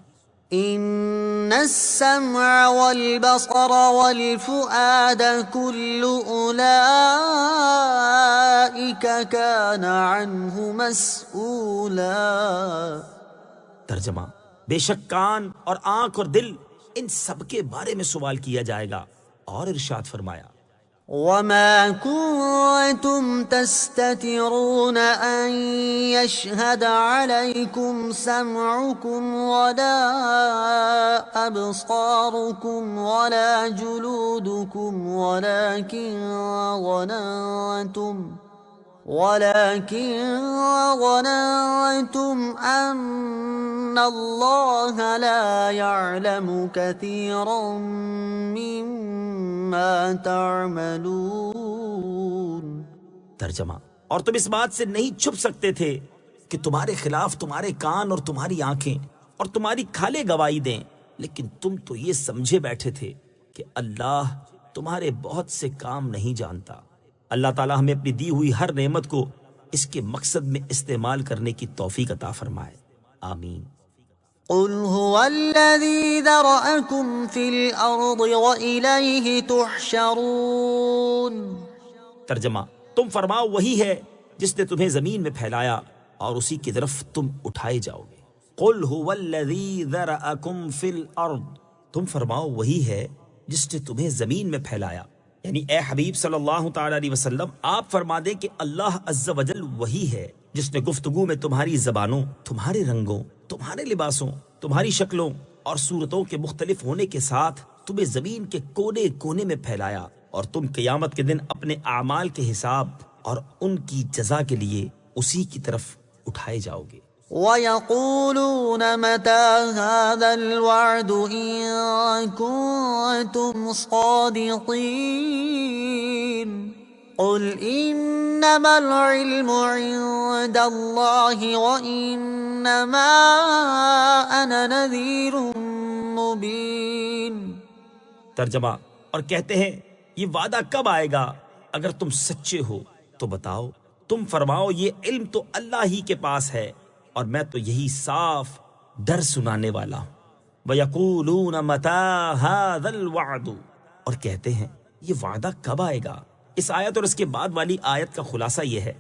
ان السمع والبصر والفؤاد كل اولئك كان عنه مسؤولا۔ ترجمہ، بے شک کان اور آنکھ اور دل ان سب کے بارے میں سوال کیا جائے گا۔ اور ارشاد فرمایا، وما كنتم تستترون أن يشهد عليكم سمعكم ولا أبصاركم ولا جلودكم ولكن ظننتم أن الله لا يعلم كثيرا مما تعملون۔ ترجمہ، اور تم اس بات سے نہیں چھپ سکتے تھے کہ تمہارے خلاف تمہارے کان اور تمہاری آنکھیں اور تمہاری کھالیں گواہی دیں، لیکن تم تو یہ سمجھے بیٹھے تھے کہ اللہ تمہارے بہت سے کام نہیں جانتا۔ اللہ تعالیٰ ہمیں اپنی دی ہوئی ہر نعمت کو اس کے مقصد میں استعمال کرنے کی توفیق عطا فرمائے، آمین۔ قل هو الذي ذرأكم في الأرض وإليه تحشرون۔ ترجمہ، تم فرماؤ وہی ہے جس نے تمہیں زمین میں پھیلایا اور اسی کی طرف تم اٹھائے جاؤ گے۔ قل هو الذی ذرأکم فی الارض، تم فرماؤ وہی ہے جس نے تمہیں زمین میں پھیلایا، یعنی اے حبیب صلی اللہ تعالی علیہ وسلم، آپ فرما دیں کہ اللہ عز و جل وہی ہے جس نے گفتگو میں تمہاری زبانوں، تمہارے رنگوں، تمہارے لباسوں، تمہاری شکلوں اور صورتوں کے مختلف ہونے کے ساتھ تمہیں زمین کے کونے کونے میں پھیلایا، اور تم قیامت کے دن اپنے اعمال کے حساب اور ان کی جزا کے لیے اسی کی طرف اٹھائے جاؤ گے۔ وَيَقُولُونَ مَتَى هَذَا الْوَعْدُ إِن كُنتُمْ صَادِقِينَ قُلْ إِنَّمَا الْعِلْمُ عِندَ اللَّهِ وَإِنَّمَا أَنَا نَذِيرٌ مُبِينٌ۔ ترجمہ، اور کہتے ہیں یہ وعدہ کب آئے گا؟ اگر تم سچے ہو تو بتاؤ تم فرماؤ یہ علم تو اللہ ہی کے پاس ہے اور میں تو یہی صاف ڈر سنانے والا ہوں۔ وَيَقُولُونَ مَتَى هَذَا الْوَعْدُ، اور کہتے ہیں یہ وعدہ کب آئے گا۔ اس آیت اور اس کے بعد والی آیت کا خلاصہ یہ ہے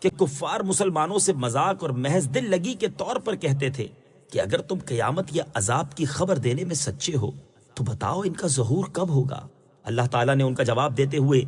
کہ کفار مسلمانوں سے مذاق اور محض دل لگی کے طور پر کہتے تھے کہ اگر تم قیامت یا عذاب کی خبر دینے میں سچے ہو تو بتاؤ ان کا ظہور کب ہوگا۔ اللہ تعالیٰ نے ان کا جواب دیتے ہوئے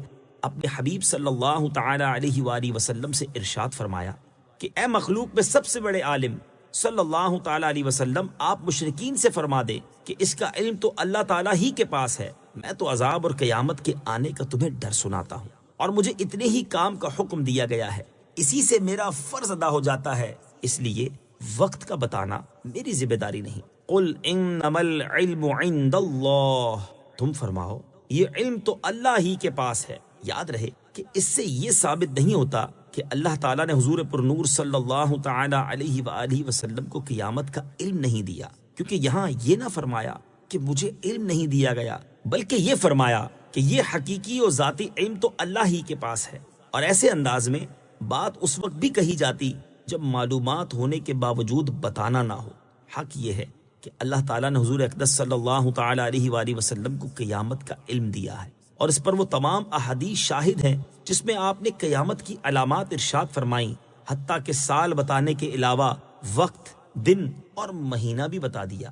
اپنے حبیب صلی اللہ تعالی علیہ وآلہ وسلم سے ارشاد فرمایا کہ اے مخلوق میں سب سے بڑے عالم صلی اللہ تعالی علیہ وسلم، آپ مشرکین سے فرما دے کہ اس کا علم تو اللہ تعالیٰ ہی کے پاس ہے، میں تو عذاب اور قیامت کے آنے کا تمہیں ڈر سناتا ہوں اور مجھے اتنے ہی کام کا حکم دیا گیا ہے، اسی سے میرا فرض ادا ہو جاتا ہے، اس لیے وقت کا بتانا میری ذمہ داری نہیں۔ قل انما العلم عند اللہ، تم فرماؤ یہ علم تو اللہ ہی کے پاس ہے۔ یاد رہے کہ اس سے یہ ثابت نہیں ہوتا کہ اللہ تعالیٰ نے حضور پر نور صلی اللہ تعالی علیہ وآلہ وسلم کو قیامت کا علم نہیں دیا، کیونکہ یہاں یہ نہ فرمایا کہ مجھے علم نہیں دیا گیا، بلکہ یہ فرمایا کہ یہ حقیقی اور ذاتی علم تو اللہ ہی کے پاس ہے۔ اور ایسے انداز میں بات اس وقت بھی کہی جاتی جب معلومات ہونے کے باوجود بتانا نہ ہو۔ حق یہ ہے کہ اللہ تعالیٰ نے حضور اقدس صلی اللہ تعالی علیہ وآلہ وسلم کو قیامت کا علم دیا ہے، اور اس پر وہ تمام احادیث شاہد ہیں جس میں آپ نے قیامت کی علامات ارشاد فرمائیں، حتیٰ کہ سال بتانے کے علاوہ وقت، دن اور مہینہ بھی بتا دیا۔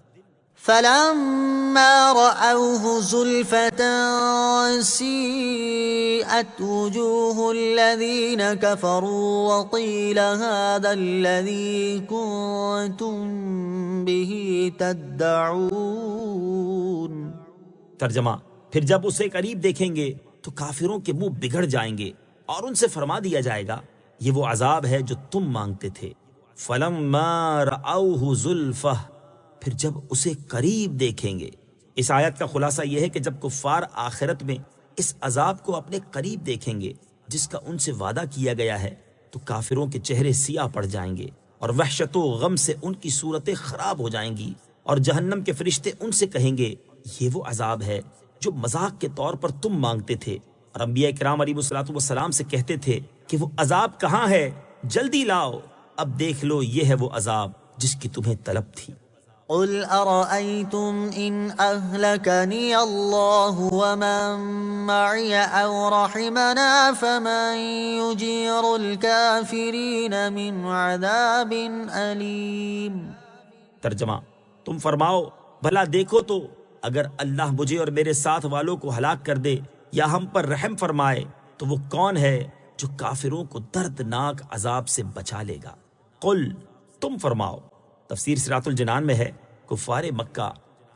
فلما رأوه زلفة سيئت وجوه الذين كفروا وقيل هذا الذي كنتم به تدعون۔ ترجمہ، پھر جب اسے قریب دیکھیں گے تو کافروں کے منہ بگڑ جائیں گے اور ان سے فرما دیا جائے گا یہ وہ عذاب ہے جو تم مانگتے تھے۔ فلما رأوه زلفہ، پھر جب اسے قریب دیکھیں گے۔ اس آیت کا خلاصہ یہ ہے کہ جب کفار آخرت میں اس عذاب کو اپنے قریب دیکھیں گے جس کا ان سے وعدہ کیا گیا ہے تو کافروں کے چہرے سیاہ پڑ جائیں گے اور وحشت و غم سے ان کی صورتیں خراب ہو جائیں گی، اور جہنم کے فرشتے ان سے کہیں گے یہ وہ عذاب ہے جو مذاق کے طور پر تم مانگتے تھے، اور انبیاء کرام علیہ الصلوۃ والسلام سے کہتے تھے کہ وہ عذاب کہاں ہے، جلدی لاؤ، اب دیکھ لو یہ ہے وہ عذاب جس کی تمہیں طلب تھی۔ قل أرأيتم إن أهلكني الله ومن معي أو رحمنا فمن يجير الكافرين من عذاب أليم۔ ترجمہ، تم فرماؤ بھلا دیکھو تو اگر اللہ مجھے اور میرے ساتھ والوں کو ہلاک کر دے یا ہم پر رحم فرمائے تو وہ کون ہے جو کافروں کو دردناک عذاب سے بچا لے گا۔ قل، تم فرماؤ، تفسیر صراط الجنان میں ہے کفار مکہ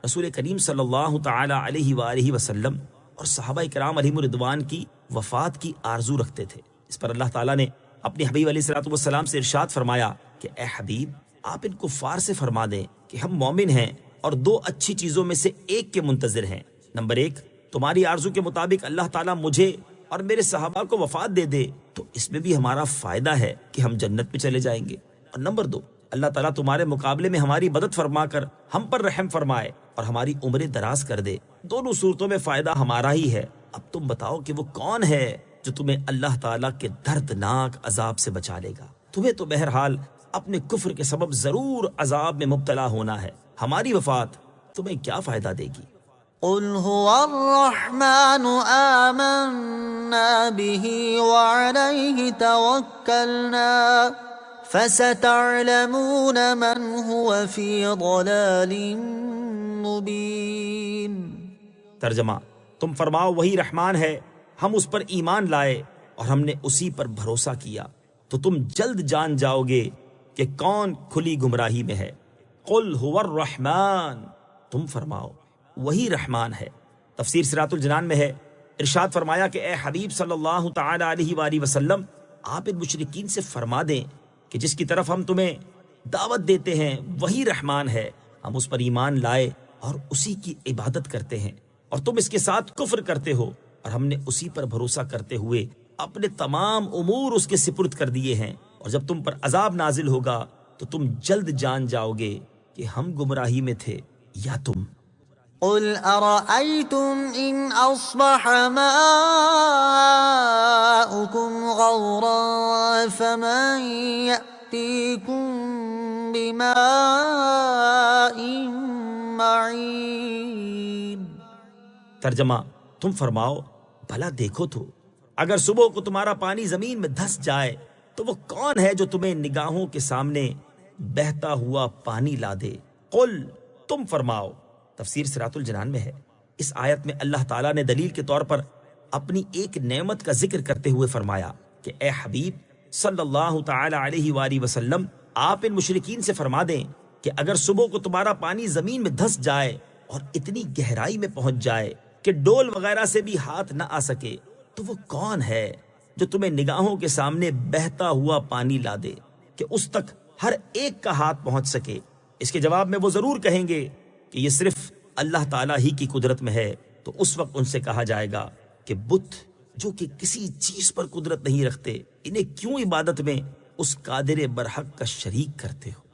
رسول کریم صلی اللہ تعالی علیہ وآلہ وسلم اور صحابہ کرام علیہم رضوان کی وفات کی آرزو رکھتے تھے۔ اس پر اللہ تعالیٰ نے اپنے حبیب علیہ الصلوۃ والسلام سے ارشاد فرمایا کہ اے حبیب، آپ ان کفار سے فرما دیں کہ ہم مومن ہیں اور دو اچھی چیزوں میں سے ایک کے منتظر ہیں۔ نمبر ایک، تمہاری آرزو کے مطابق اللہ تعالیٰ مجھے اور میرے صحابہ کو وفات دے دے تو اس میں بھی ہمارا فائدہ ہے کہ ہم جنت میں چلے جائیں گے، اور نمبر دو، اللہ تعالیٰ تمہارے مقابلے میں ہماری مدد فرما کر ہم پر رحم فرمائے اور ہماری عمریں دراز کر دے۔ دونوں صورتوں میں فائدہ ہمارا ہی ہے۔ اب تم بتاؤ کہ وہ کون ہے جو تمہیں اللہ تعالیٰ کے دردناک عذاب سے بچا لے گا۔ تمہیں تو بہرحال اپنے کفر کے سبب ضرور عذاب میں مبتلا ہونا ہے، ہماری وفات تمہیں کیا فائدہ دے گی؟ قل هو الرحمن آمنا به وعليه توكلنا فستعلمون من هو في ضلال مبين۔ ترجمہ، تم فرماؤ وہی رحمان ہے، ہم اس پر ایمان لائے اور ہم نے اسی پر بھروسہ کیا تو تم جلد جان جاؤ گے کہ کون کھلی گمراہی میں ہے۔ قل هو الرحمن، تم فرماؤ وہی رحمان ہے۔ تفسیر صراط الجنان میں ہے، ارشاد فرمایا کہ اے حبیب صلی اللہ تعالی علیہ وآلہ وسلم، آپ ان مشرکین سے فرما دیں کہ جس کی طرف ہم تمہیں دعوت دیتے ہیں وہی رحمان ہے، ہم اس پر ایمان لائے اور اسی کی عبادت کرتے ہیں، اور تم اس کے ساتھ کفر کرتے ہو، اور ہم نے اسی پر بھروسہ کرتے ہوئے اپنے تمام امور اس کے سپرد کر دیے ہیں، اور جب تم پر عذاب نازل ہوگا تو تم جلد جان جاؤ گے کہ ہم گمراہی میں تھے یا تم۔ قل أرأيتم إن أصبح ماؤكم غورا فمن يأتيكم بماء معين۔ ترجمہ، تم فرماؤ بھلا دیکھو تو اگر صبح کو تمہارا پانی زمین میں دھس جائے تو وہ کون ہے جو تمہیں نگاہوں کے سامنے بہتا ہوا پانی لا دے؟ قل، تم فرماؤ۔ تفسیر صراط الجنان میں ہے، اس آیت میں اللہ تعالیٰ نے دلیل کے طور پر اپنی ایک نعمت کا ذکر کرتے ہوئے فرمایا کہ اے حبیب صلی اللہ تعالی علیہ وآلہ وسلم، آپ ان مشرکین سے فرما دیں کہ اگر صبح کو تمہارا پانی زمین میں دھس جائے اور اتنی گہرائی میں پہنچ جائے کہ ڈول وغیرہ سے بھی ہاتھ نہ آ سکے تو وہ کون ہے جو تمہیں نگاہوں کے سامنے بہتا ہوا پانی لا دے کہ اس تک ہر ایک کا ہاتھ پہنچ سکے؟ اس کے جواب میں وہ ضرور کہیں گے کہ یہ صرف اللہ تعالیٰ ہی کی قدرت میں ہے۔ تو اس وقت ان سے کہا جائے گا کہ بت جو کہ کسی چیز پر قدرت نہیں رکھتے، انہیں کیوں عبادت میں اس قادر برحق کا شریک کرتے ہو؟